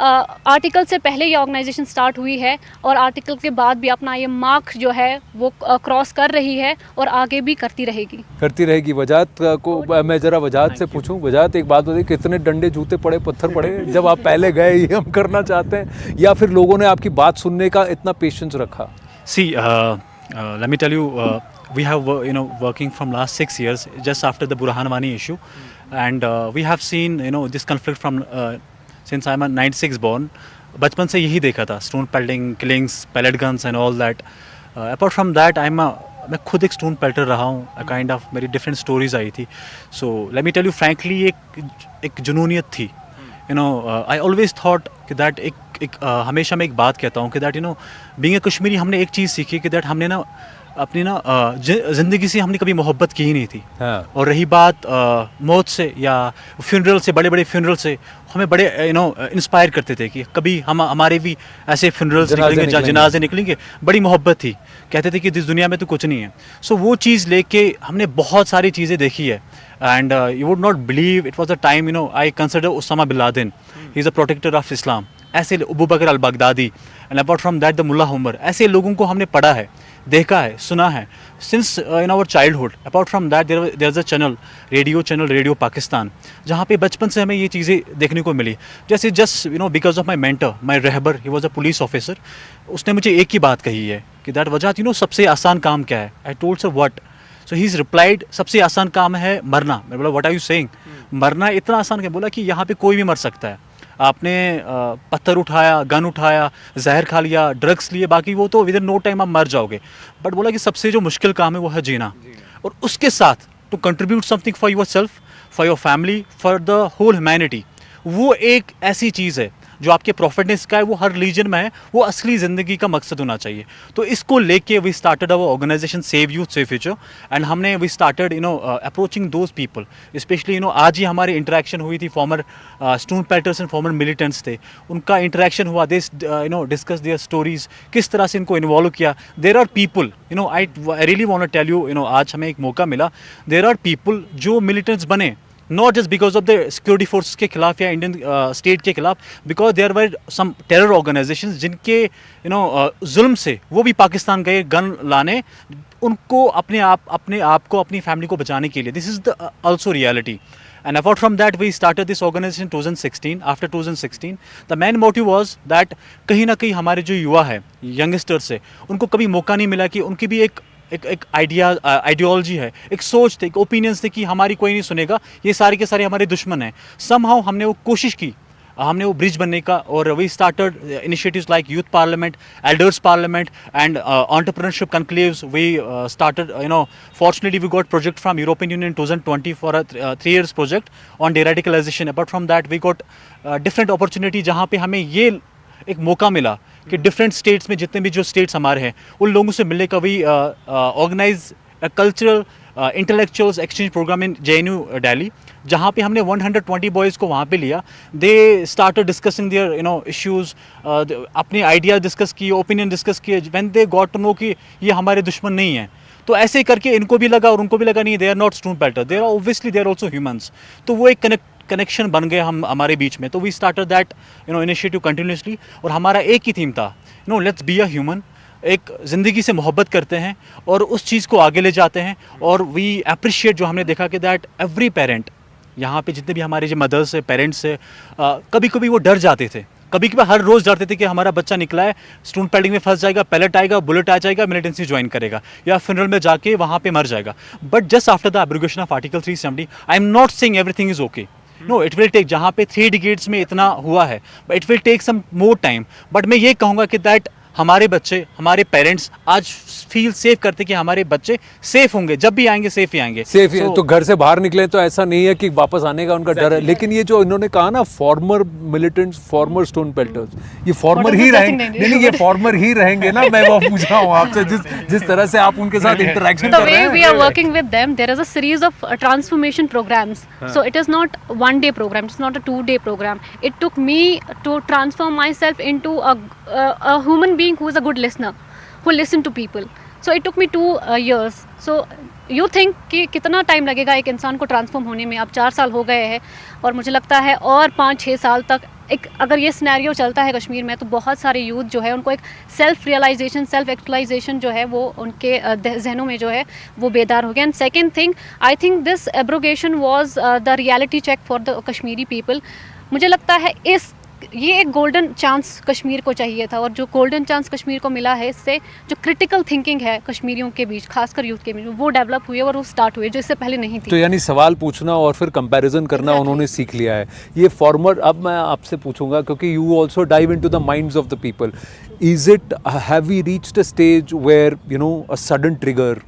I: आर्टिकल से पहले ये ऑर्गेनाइजेशन स्टार्ट हुई है और आर्टिकल के बाद भी अपना ये मार्क जो है वो क्रॉस कर रही है और आगे भी करती रहेगी.
A: वजाहत को मैं ज़रा वजाहत से पूछूं. वजाहत, एक बात बताइए, कितने डंडे जूते पड़े पत्थर पड़े जब आप पहले गए ये हम करना चाहते हैं, या फिर लोगों ने आपकी बात सुनने का इतना पेशेंस रखा?
J: See, let me tell you, we have working from last 6 years just after the Burhan Wani issue, and we have seen this conflict from since I'm a 96 born. बचपन से यही देखा था, stone pelting, killings, pellet guns and all that. Apart from that, मैं खुद एक stone pelter रहा हूँ. Kind of मेरी different stories आई थी. So let me tell you frankly, एक जुनूनियत थी. I always thought कि that हमेशा मैं एक बात कहता हूँ कि that being a कश्मीरी हमने एक चीज़ सीखी कि that हमने अपनी ज़िंदगी से हमने कभी मोहब्बत की ही नहीं थी. हाँ. और रही बात मौत से या फ्यूनरल से, बड़े बड़े फ्यूनरल से हमें बड़े इंस्पायर करते थे कि कभी हमारे भी ऐसे फ्यूनरल्स निकलेंगे, जनाजे निकलेंगे. बड़ी मोहब्बत थी, कहते थे कि इस दुनिया में तो कुछ नहीं है. सो वो चीज़ लेके हमने बहुत सारी चीज़ें देखी है. And you would not believe, it was a time, I consider Osama bin Laden, he's a protector of Islam. ऐसे Abu Bakr al Baghdadi, and apart from that the Mullah Omar, ऐसे लोगों को हमने पढ़ा है, देखा है, सुना है since in our childhood. Apart from that there's a channel, radio Pakistan, जहाँ पे बचपन से हमें ये चीज़ें देखने को मिली. जैसे just because of my mentor, my रहबर, he was a police officer, उसने मुझे एक ही बात कही है कि that वजाहत सबसे आसान काम क्या है? I told sir what? So he's replied, सबसे आसान काम है मरना. मैं बोला what are you saying? मरना इतना आसान क्या? बोला कि यहाँ पे कोई भी मर सकता है. आपने पत्थर उठाया, गन उठाया, जहर खा लिया, ड्रग्स लिए, बाकी वो तो विद इन नो टाइम आप मर जाओगे. बट बोला कि सबसे जो मुश्किल काम है वो है जीना. और उसके साथ to contribute something for yourself, for your family, for the whole humanity. वो एक ऐसी चीज़ है जो आपके प्रॉफिट ने सिखाया, वो हर रिलीजन में है, वो असली ज़िंदगी का मकसद होना चाहिए. तो इसको लेके we started our organization save youth save future, and हमने we started approaching those people. Specially आज ही हमारी इंटरेक्शन हुई थी, former stone pelters and former militants थे, उनका इंटरेक्शन हुआ. दे डिस्कस देयर स्टोरीज, किस तरह से इनको इन्वॉल्व किया. There are people I really want to tell you, आज हमें एक मौका मिला. देर आर पीपल जो मिलिटेंट्स बने, not just because of the security forces के खिलाफ या इंडियन स्टेट के खिलाफ, because there were some terror organisations जिनके जुल्म से वो भी पाकिस्तान गए गन लाने, उनको अपने आप को, अपनी फैमिली को बचाने के लिए. This is the also reality. And apart from that, we started this organization in 2016. After 2016, the main motive was that कहीं ना कहीं हमारे जो युवा है, यंगस्टर्स है, उनको कभी मौका नहीं मिला कि उनकी भी एक आइडियोलॉजी है, एक सोच थे, एक ओपिनियंस थे कि हमारी कोई नहीं सुनेगा, ये सारे के सारे हमारे दुश्मन हैं. समहाउ हमने वो कोशिश की, हमने वो ब्रिज बनने का. और we started initiatives like youth parliament, elders parliament and entrepreneurship conclaves. We started fortunately we got project from European Union in 2020 for a 3 years project on de-radicalization. Apart from that we got different opportunity जहाँ पे हमें ये एक मौका मिला कि different states में जितने भी जो स्टेट्स हमारे हैं उन लोगों से मिलने का. भी organize cultural intellectuals exchange program in JNU Delhi, जहाँ पे हमने 120 बॉयज़ को वहाँ पे लिया. They started discussing their issues, अपने आइडिया डिस्कस किए, ओपिनियन डिस्कस किए. When they got to know कि ये हमारे दुश्मन नहीं है, तो ऐसे करके इनको भी लगा और उनको भी लगा नहीं, they are not stone pelter, they are obviously they are also humans. तो वो एक कनेक्शन बन गए हमारे बीच में. तो we started that initiative continuously. और हमारा एक ही थीम था, लेट्स बी अ ह्यूमन. एक ज़िंदगी से मोहब्बत करते हैं और उस चीज़ को आगे ले जाते हैं. और वी अप्रिशिएट, जो हमने देखा कि दैट एवरी पेरेंट, यहाँ पे जितने भी हमारे जो मदर्स है, पेरेंट्स है, कभी कभी वो डर जाते थे, कभी कभी हर रोज़ डरते थे कि हमारा बच्चा निकला है, स्टोन पेल्टिंग में फंस जाएगा, पैलेट आएगा, बुलेट आ जाएगा, मिलिटेंसी ज्वाइन करेगा या फ्यूनरल में जाके वहाँ पे मर जाएगा. But just after the abrogation of article 370, I am not saying everything is okay. No, it will take, जहाँ पे 3 डिकेड्स में इतना हुआ है, it will take some more time. But मैं ये कहूँगा कि दैट हमारे बच्चे, हमारे पेरेंट्स आज फील सेफ करते कि हमारे बच्चे सेफ होंगे, जब भी आएंगे सेफ ही आएंगे.
A: सेफ ही तो घर से बाहर निकले तो ऐसा नहीं है कि वापस आने का उनका डर है. लेकिन ये जो इन्होंने कहा ना, farmer militants, farmer stone pelters, ये फॉर्मर ही रहेंगे. नहीं, ये फॉर्मर ही रहेंगे ना. मैं वो पूछ रहा हूँ आपसे, जिस तरह से आप उनके साथ इंटरेक्शन कर रहे हैं.
I: The way we are working with them, there is a series of transformation programs. So it is not one day program, it's not a 2-day program. It took me to transform myself into a human being who is a good listener, who listen to people. So it took me 2 years. So you think कि कितना time लगेगा एक इंसान को transform होने में. अब 4 साल हो गए हैं और मुझे लगता है और 5-6 साल तक अगर ये सिनेरियो चलता है कश्मीर में, तो बहुत सारे यूथ जो है उनको एक सेल्फ रियलाइजेशन, सेल्फ एक्चुअलाइजेशन जो है वो उनके जहनों में जो है वो बेदार हो गया. And second thing, I think this abrogation was the reality check for the Kashmiri people. मुझे लगता है ये एक गोल्डन चांस कश्मीर को चाहिए था, और जो गोल्डन चांस कश्मीर को मिला है, इससे जो क्रिटिकल थिंकिंग है कश्मीरियों के बीच, खासकर यूथ के बीच, वो डेवलप हुई है और वो स्टार्ट हुई है, जो इससे पहले नहीं थी.
A: तो यानी सवाल पूछना और फिर कंपैरिजन करना उन्होंने सीख लिया है. ये फॉर्मर, अब मैं आपसे पूछूंगा क्योंकि you also dive into the minds of the people. Is it, have we reached a stage where a sudden trigger,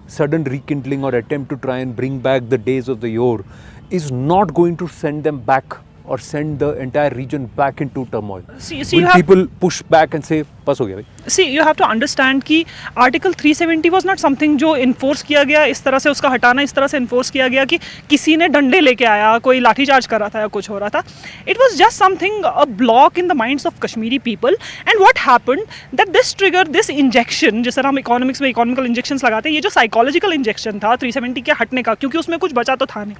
A: sudden rekindling or attempt to try and bring back the days of the yore is not going to send them back or send the entire region back into turmoil? Will people push back and say, बस हो गया भाई?
K: See, you have to understand कि article 370 was not something जो enforce किया गया, इस तरह से उसका हटाना इस तरह से इन्फोर्स किया गया कि किसी ने डंडे लेके आया, कोई लाठीचार्ज कर रहा था या कुछ हो रहा था. It was just something, a block in the minds of Kashmiri people. And what happened that this trigger, this injection, जिस तरह हम इकोनॉमिक्स में इकोनॉमिकल इंजेक्शंस लगाते हैं, ये जो साइकोलॉजिकल इंजेक्शन था 370 के हटने का, क्योंकि उसमें कुछ बचा तो था नहीं,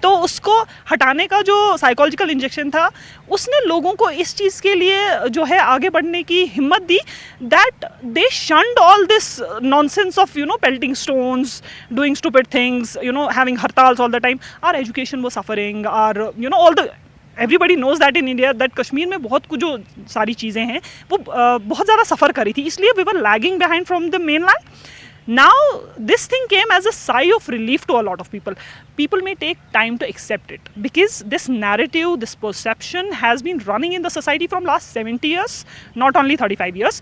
K: तो उसको हटाने का जो साइकोलॉजिकल इंजेक्शन था, उसने लोगों को इस चीज़ के लिए जो है आगे बढ़ने की हिम्मत दी, that they shunned all this nonsense of pelting stones, doing stupid things, having hartals all the time. Our education was suffering, our all the everybody knows that in India that Kashmir में बहुत कुछ जो सारी चीज़ें हैं वो बहुत ज़्यादा सफ़र करी थी, इसलिए we were lagging behind from the mainland. Now this thing came as a sigh of relief to a lot of people. People may take time to accept it because this narrative, this perception has been running in the society from last 70 years, not only 35 years.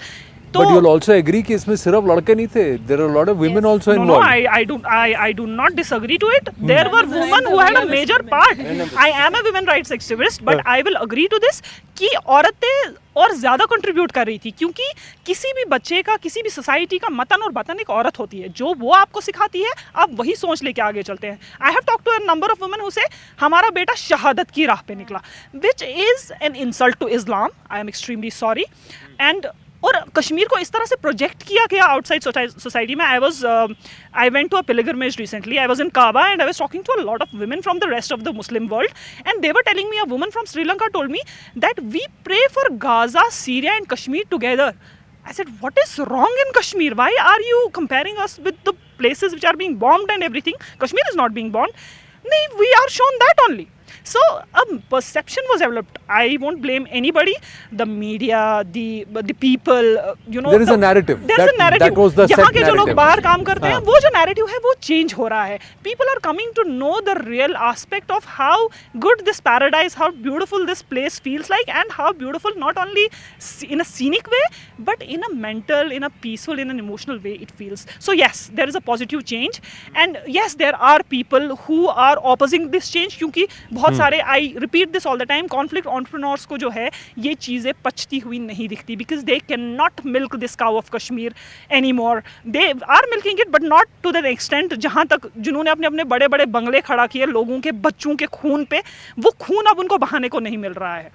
A: But you'll also agree कि इसमें सिर्फ लड़के नहीं थे. There are a lot of women also involved.
K: No, I do not disagree to it. There were women who had a major part. I am a women rights activist, but I will agree to this कि औरतें और ज़्यादा contribute कर रही थी, क्योंकि किसी भी बच्चे का, किसी भी सोसाइटी का मतन और बतन एक औरत होती है. जो वो आपको सिखाती है, आप वही सोच लेके आगे चलते हैं. I have talk to a number of women who say हमारा बेटा शहादत की राह पे निकला, which is an insult to Islam. I am extremely sorry. And और कश्मीर को इस तरह से प्रोजेक्ट किया गया आउटसाइड सोसाइटी में. I went to a pilgrimage recently. I was in Kaaba and I was talking to a lot of women from the rest of the Muslim world, and they were telling me, a woman from Sri Lanka told me that we pray for Gaza, Syria and Kashmir together. I said, what is wrong in Kashmir? Why are you comparing us with the places which are being bombed and everything? Kashmir is not being bombed. No, we are shown that only. So a perception was developed. I won't blame anybody. The media, the people,
A: There is a narrative.
K: There is a narrative.
A: That was the set
K: यहाँ के जो लोग
A: narrative.
K: बाहर काम करते हैं, वो जो narrative है वो change हो रहा है. People are coming to know the real aspect of how good this paradise, how beautiful this place feels like, and how beautiful not only in a scenic way, but in a mental, in a peaceful, in an emotional way it feels. So yes, there is a positive change, and yes, there are people who are opposing this change, क्योंकि बहुत बहुत सारे, I repeat this all the time, conflict entrepreneurs को जो है ये चीज़ें पचती हुई नहीं दिखती, because they can not milk this cow of Kashmir any more. They are milking it but not to the extent जहाँ तक जिन्होंने अपने अपने बड़े बड़े बंगले खड़ा किए लोगों के बच्चों के खून पे, वो खून अब उनको बहाने को नहीं मिल रहा है.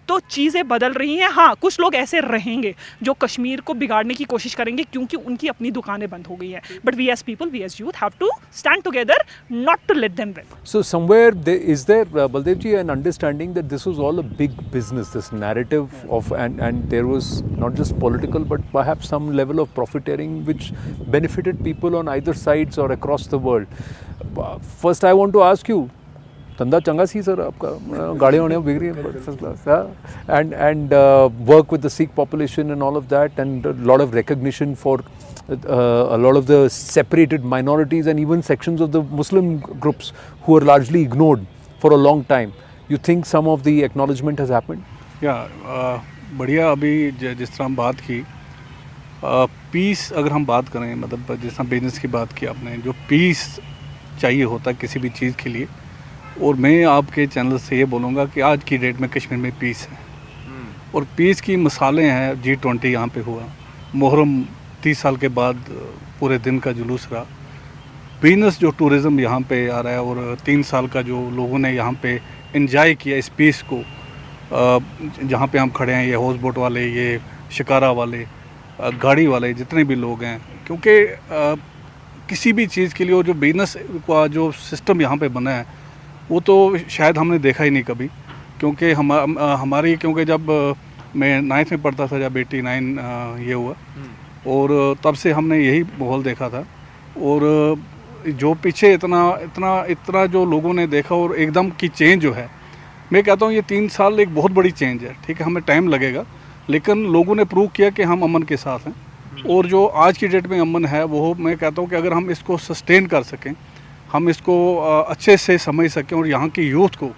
K: तो चीज़ें बदल रही हैं. हाँ, कुछ लोग ऐसे रहेंगे जो कश्मीर को बिगाड़ने की कोशिश करेंगे क्योंकि उनकी अपनी दुकानें बंद हो गई हैं. But we as people, we as youth have to stand together, not to let them win.
A: So somewhere is there, Baldev ji, an understanding that this was all a big business, this narrative of, and there was not just political but perhaps some level of profiteering which benefited people on either sides or across the world. First I want to ask you, धंधा चंगा सी sir आपका, गाड़ियाँ वाड़ियाँ बिक रही हैं first class, and work with the Sikh population and all of that, and lot of recognition for a lot of the separated minorities and even sections of the Muslim groups who were largely ignored for a long time. You think some of the acknowledgement has happened?
L: बढ़िया. अभी जिस तरह हम बात की piece, अगर हम बात करें, मतलब जिस तरह बिजनेस की बात की आपने, जो पीस चाहिए होता है किसी भी चीज़ के लिए, और मैं आपके चैनल से ये बोलूँगा कि आज की डेट में कश्मीर में पीस है. और पीस की मिसालें हैं, G20 यहाँ पे हुआ, मुहर्रम 30 साल के बाद पूरे दिन का जुलूस रहा, बिजनेस जो टूरिज़म यहाँ पे आ रहा है, और 3 साल का जो लोगों ने यहाँ पे एंजॉय किया इस पीस को, जहाँ पे हम खड़े हैं, ये हाउस बोट वाले, ये शिकारा वाले, गाड़ी वाले, जितने भी लोग हैं, क्योंकि किसी भी चीज़ के लिए वो जो बिजनेस का जो सिस्टम यहाँ पे बना है वो तो शायद हमने देखा ही नहीं कभी. क्योंकि हमारी, क्योंकि जब मैं 9th में पढ़ता था, जब 89 ये हुआ, और तब से हमने यही माहौल देखा था. और जो पीछे इतना जो लोगों ने देखा, और एकदम की चेंज जो है, मैं कहता हूँ ये 3 साल एक बहुत बड़ी चेंज है. ठीक है, हमें टाइम लगेगा, लेकिन लोगों ने प्रूव किया कि हम अमन के साथ हैं. और जो आज की डेट में अमन है, वो मैं कहता हूँ कि अगर हम इसको सस्टेन कर सकें, हम इसको अच्छे से समझ सकें, और यहाँ की यूथ को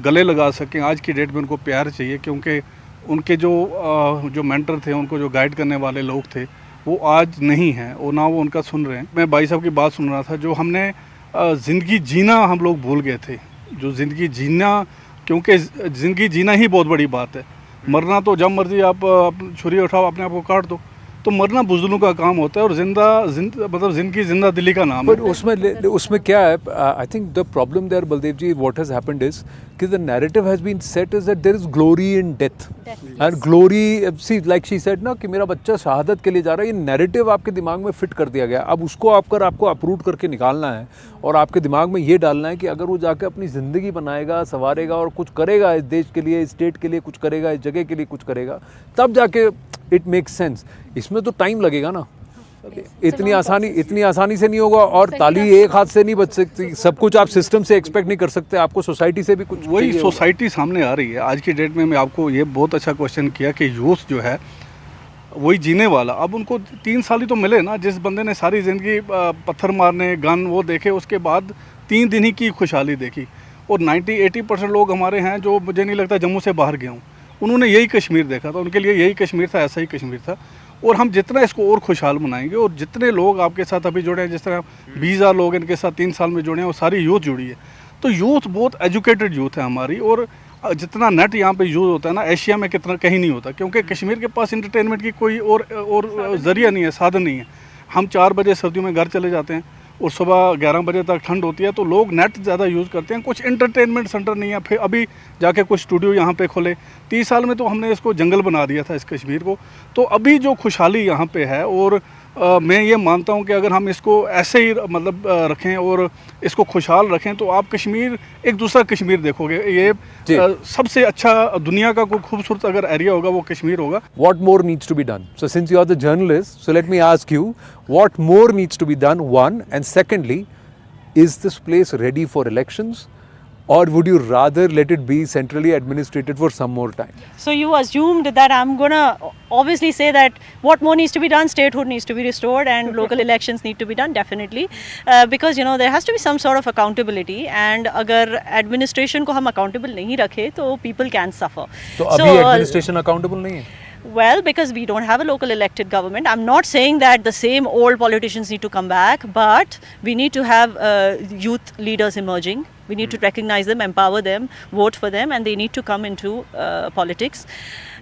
L: गले लगा सकें. आज की डेट में उनको प्यार चाहिए, क्योंकि उनके जो मेंटर थे, उनको जो गाइड करने वाले लोग थे, वो आज नहीं हैं, और ना वो उनका सुन रहे हैं. मैं भाई साहब की बात सुन रहा था, जो हमने ज़िंदगी जीना हम लोग भूल गए थे. जो ज़िंदगी जीना, क्योंकि ज़िंदगी जीना ही बहुत बड़ी बात है. मरना तो जब मर्जी आप छुरी उठाओ, अपने आप को काट दो, तो मरना बुजुर्गों का काम होता है, और मतलब जिंदगी जिंदा दिली का नाम है.
A: उसमें क्या है, I think the problem there, Baldev ji, what has happened is कि the narrative has been set is that there is glory in death, and glory, see like she said ना, कि मेरा बच्चा शहादत के लिए जा रहा है. ये नैरेटिव आपके दिमाग में फिट कर दिया गया. अब उसको आपको अपरूट करके निकालना है, और आपके दिमाग में ये डालना है कि अगर वो जाकर अपनी ज़िंदगी बनाएगा, संवारेगा, और कुछ करेगा इस देश के लिए, इस स्टेट के लिए कुछ करेगा, इस जगह के लिए कुछ करेगा, तब जाके इट मेक्स सेंस. इसमें तो टाइम लगेगा ना, इतनी आसानी से नहीं होगा. और ताली एक हाथ से नहीं बच सकती. सब कुछ आप सिस्टम से एक्सपेक्ट नहीं कर सकते, आपको सोसाइटी से भी कुछ.
L: वही सोसाइटी सामने आ रही है आज की डेट में. मैं आपको ये बहुत अच्छा क्वेश्चन किया कि यूथ जो है वही जीने वाला, अब उनको 3 साल ही तो मिले ना. जिस बंदे ने सारी ज़िंदगी पत्थर मारने, गन वो देखे, उसके बाद 3 दिन ही की खुशहाली देखी. और 90-80% लोग हमारे हैं जो, मुझे नहीं लगता जम्मू से बाहर गए हों, उन्होंने यही कश्मीर देखा था. उनके लिए यही कश्मीर था, ऐसा ही कश्मीर था. और हम जितना इसको और खुशहाल बनाएंगे, और जितने लोग आपके साथ अभी जुड़े हैं, जिस तरह 20,000 लोग इनके साथ 3 साल में जुड़े हैं, वो सारी यूथ जुड़ी है. तो यूथ बहुत एजुकेटेड यूथ है हमारी. और जितना नेट यहाँ पे यूज़ होता है ना, एशिया में कितना कहीं नहीं होता, क्योंकि कश्मीर के पास इंटरटेनमेंट की कोई और ज़रिया नहीं है, साधन नहीं है. हम 4 बजे सर्दियों में घर चले जाते हैं, और सुबह 11 बजे तक ठंड होती है, तो लोग नेट ज़्यादा यूज़ करते हैं. कुछ इंटरटेनमेंट सेंटर नहीं है. फिर अभी जाके कुछ स्टूडियो यहाँ पे खोले. 30 साल में तो हमने इसको जंगल बना दिया था, इस कश्मीर को. तो अभी जो खुशहाली यहाँ पे है, और मैं ये मानता हूँ कि अगर हम इसको ऐसे ही मतलब रखें और इसको खुशहाल रखें, तो आप कश्मीर, एक दूसरा कश्मीर देखोगे. ये सबसे अच्छा दुनिया का कोई खूबसूरत अगर एरिया होगा, वो कश्मीर होगा.
A: What more needs to be done? So since you are the journalist, so let me ask you, what more needs to be done, one, and secondly, is this place ready for elections? Or would you rather let it be centrally administrated for some more time?
M: So you assumed that I'm gonna obviously say that what more needs to be done, statehood needs to be restored and local elections need to be done, definitely. Because you know there has to be some sort of accountability, and अगर administration को हम accountable नहीं रखे तो people can suffer.
A: तो अभी administration accountable नहीं है?
M: Well, because we don't have a local elected government. I'm not saying that the same old politicians need to come back, but we need to have youth leaders emerging. We need to recognize them, empower them, vote for them, and they need to come into politics.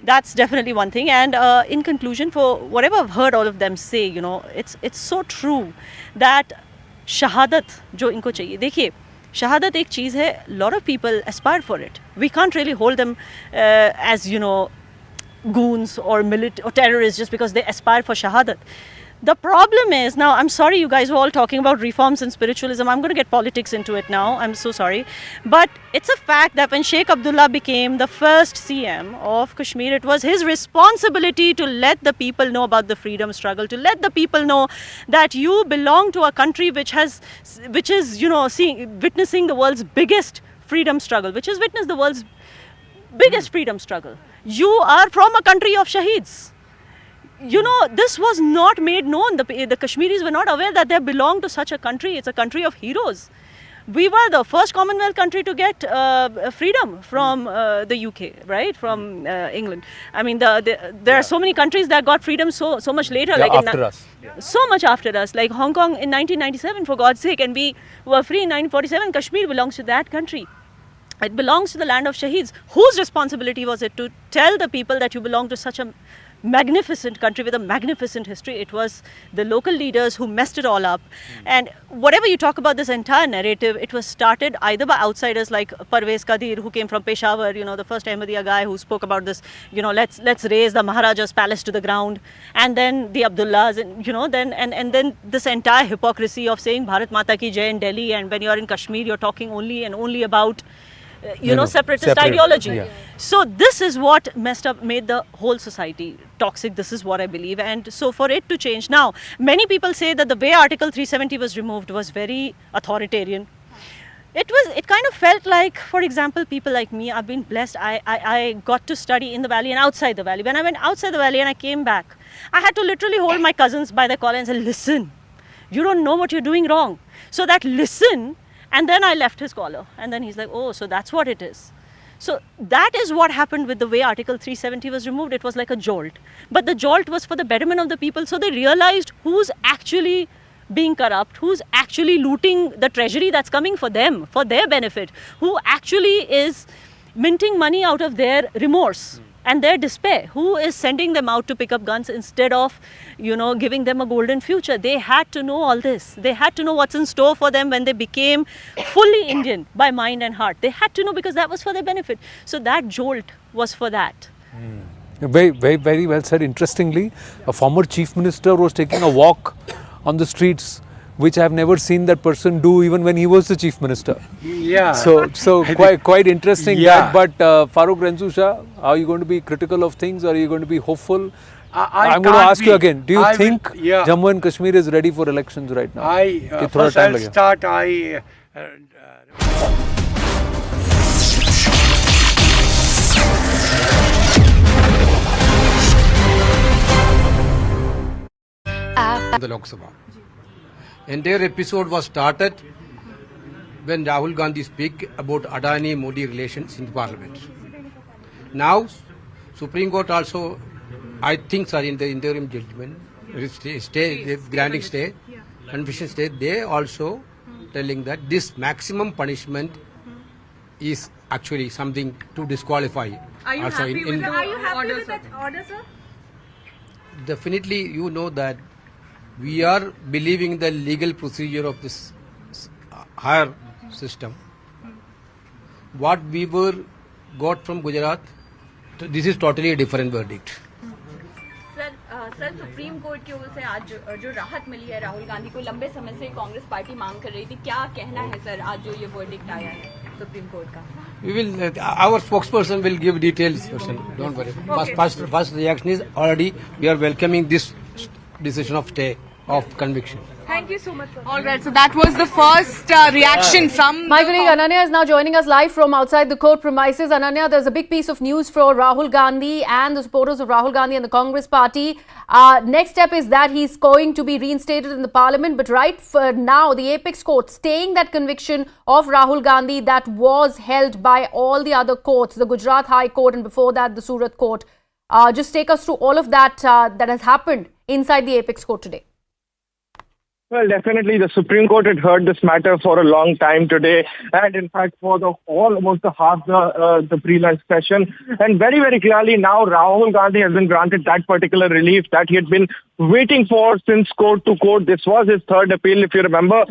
M: That's definitely one thing. And in conclusion, for whatever I've heard all of them say, you know, it's so true that shahadat jo inko chahiye. देखिए, shahadat एक चीज़ है. Lot of people aspire for it. We can't really hold them as, you know, goons or or terrorists just because they aspire for shahadat. The problem is, now I'm sorry you guys were all talking about reforms and spiritualism. I'm going to get politics into it now. I'm so sorry. But it's a fact that when Sheikh Abdullah became the first CM of Kashmir, it was his responsibility to let the people know about the freedom struggle, to let the people know that you belong to a country which is, you know, witnessing the world's biggest freedom struggle, which has witnessed the world's biggest freedom struggle. You are from a country of shaheeds. You know, this was not made known. The Kashmiris were not aware that they belong to such a country. It's a country of heroes. We were the first Commonwealth country to get freedom from the UK, right? From England. I mean, there are so many countries that got freedom so much later.
A: Yeah,
M: like
A: after us.
M: Yeah. So much after us. Like Hong Kong in 1997, for God's sake. And we were free in 1947. Kashmir belongs to that country. It belongs to the land of shaheeds. Whose responsibility was it to tell the people that you belong to such a magnificent country with a magnificent history? It was the local leaders who messed it all up. And whatever you talk about this entire narrative, it was started either by outsiders like Parvez Qadir, who came from Peshawar, you know, the first Ahmadiyya guy who spoke about this, you know, let's raise the Maharaja's palace to the ground. And then the Abdullahs, and, you know, and then this entire hypocrisy of saying Bharat Mata ki Jai in Delhi, and when you're in Kashmir, you're talking only and only about separatist ideology. Yeah. So this is what made the whole society toxic. This is what I believe. And so for it to change now, many people say that the way Article 370 was removed was very authoritarian. It kind of felt like, for example, people like me, I've been blessed. I got to study in the valley and outside the valley. When I went outside the valley and I came back, I had to literally hold my cousins by the collar and say, listen, you don't know what you're doing wrong. So that listen. And then I left his collar, and then he's like, oh, so that's what it is. So that is what happened with the way Article 370 was removed. It was like a jolt. But the jolt was for the betterment of the people. So they realized who's actually being corrupt, who's actually looting the treasury that's coming for them, for their benefit, who actually is minting money out of their remorse and their despair, who is sending them out to pick up guns instead of, you know, giving them a golden future. They had to know all this. They had to know what's in store for them when they became fully Indian by mind and heart. They had to know because that was for their benefit. So that jolt was for that.
A: Very, very, very well said. Interestingly, a former chief minister was taking a walk on the streets, which I have never seen that person do even when he was the chief minister.
N: Yeah.
A: So quite interesting that. But Farooq Renzu Shah, are you going to be critical of things, or are you going to be hopeful? I'm going to ask you again. Do you think Jammu and Kashmir is ready for elections right now?
N: First I'll start.
E: The Lok Sabha. Entire episode was started when Rahul Gandhi speak about Adani-Modi relations in Parliament. Now, Supreme Court also, I think, are in the interim judgment, granting stay, conviction stay. They also telling that this maximum punishment is actually something to disqualify.
O: Are you happy with that order, sir?
E: Definitely, you know that we are believing in the legal procedure of this higher system. What we got from Gujarat, this is totally a different verdict.
O: Sir supreme court की ओर से आज जो राहत मिली है राहुल गांधी को, लंबे समय से कांग्रेस पार्टी मांग कर रही थी, क्या कहना है सर आज जो ये वर्डिक्ट आया है सुप्रीम कोर्ट का?
E: We will, our spokesperson will give details. Don't worry. Okay. First reaction is already we are welcoming this decision of stay of conviction.
O: Thank you so much, sir. All right, so that was the first reaction from...
F: My colleague Ananya is now joining us live from outside the court premises. Ananya, there's a big piece of news for Rahul Gandhi and the supporters of Rahul Gandhi and the Congress party. Next step is that he's going to be reinstated in the parliament. But right for now, the apex court staying that conviction of Rahul Gandhi that was held by all the other courts, the Gujarat High Court and before that the Surat Court. Just take us through all of that that has happened inside the Apex Court today.
G: Well, definitely the Supreme Court had heard this matter for a long time today, and in fact for almost half the pre-lunch session. And very, very clearly now Rahul Gandhi has been granted that particular relief that he had been waiting for since court to court. This was his third appeal, if you remember.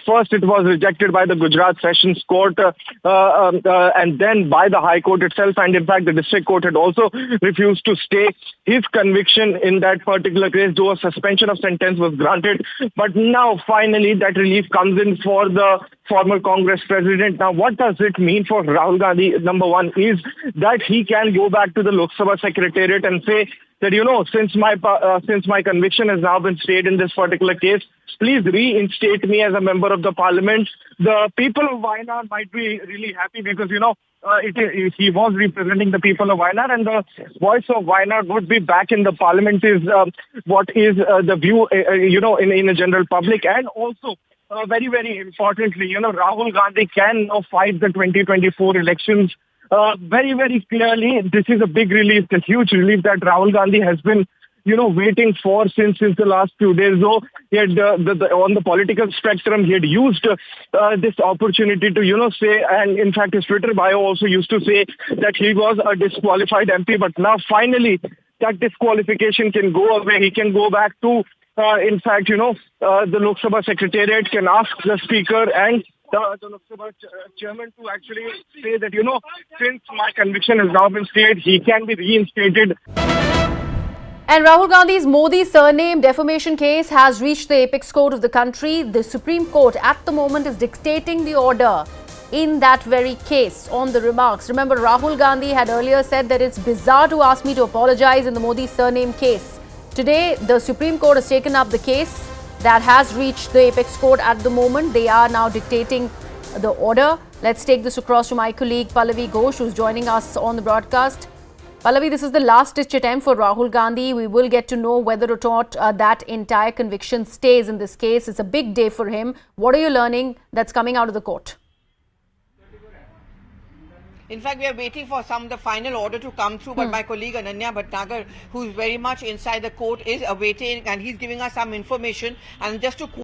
G: First it was rejected by the Gujarat Sessions Court and then by the High Court itself. And in fact the District Court had also refused to stay his conviction in that particular case, though a suspension of sentence was granted. But now finally that relief comes in for the former Congress president. Now what does it mean for Rahul Gandhi? Number one is that he can go back to the Lok Sabha Secretariat and say that, since my conviction has now been stayed in this particular case, please reinstate me as a member of the parliament. The people of Wayanad might be really happy because, he was representing the people of Wayanad, and the voice of Wayanad would be back in the parliament is what is the view, in the general public. And also, very, very importantly, Rahul Gandhi can now fight the 2024 elections. Very, very clearly, this is a big relief, a huge relief that Rahul Gandhi has been, waiting for since the last few days. Though he had, on the political spectrum, he had used this opportunity to, say, and in fact his Twitter bio also used to say that he was a disqualified MP. But now finally that disqualification can go away. He can go back to, the Lok Sabha Secretariat, can ask the Speaker and the Lok Sabha chairman to actually say that, since my conviction has now been stayed, he can be reinstated.
F: And Rahul Gandhi's Modi surname defamation case has reached the apex court of the country. The Supreme Court at the moment is dictating the order in that very case on the remarks. Remember, Rahul Gandhi had earlier said that it's bizarre to ask me to apologize in the Modi surname case. Today, the Supreme Court has taken up the case that has reached the apex court at the moment. They are now dictating the order. Let's take this across to my colleague Pallavi Ghosh, who's joining us on the broadcast. Pallavi, this is the last-ditch attempt for Rahul Gandhi. We will get to know whether or not that entire conviction stays in this case. It's a big day for him. What are you learning that's coming out of the court?
H: In fact, we are waiting for the final order to come through, but my colleague Ananya Bhatnagar, who is very much inside the court, is awaiting, and he's giving us some information. And just to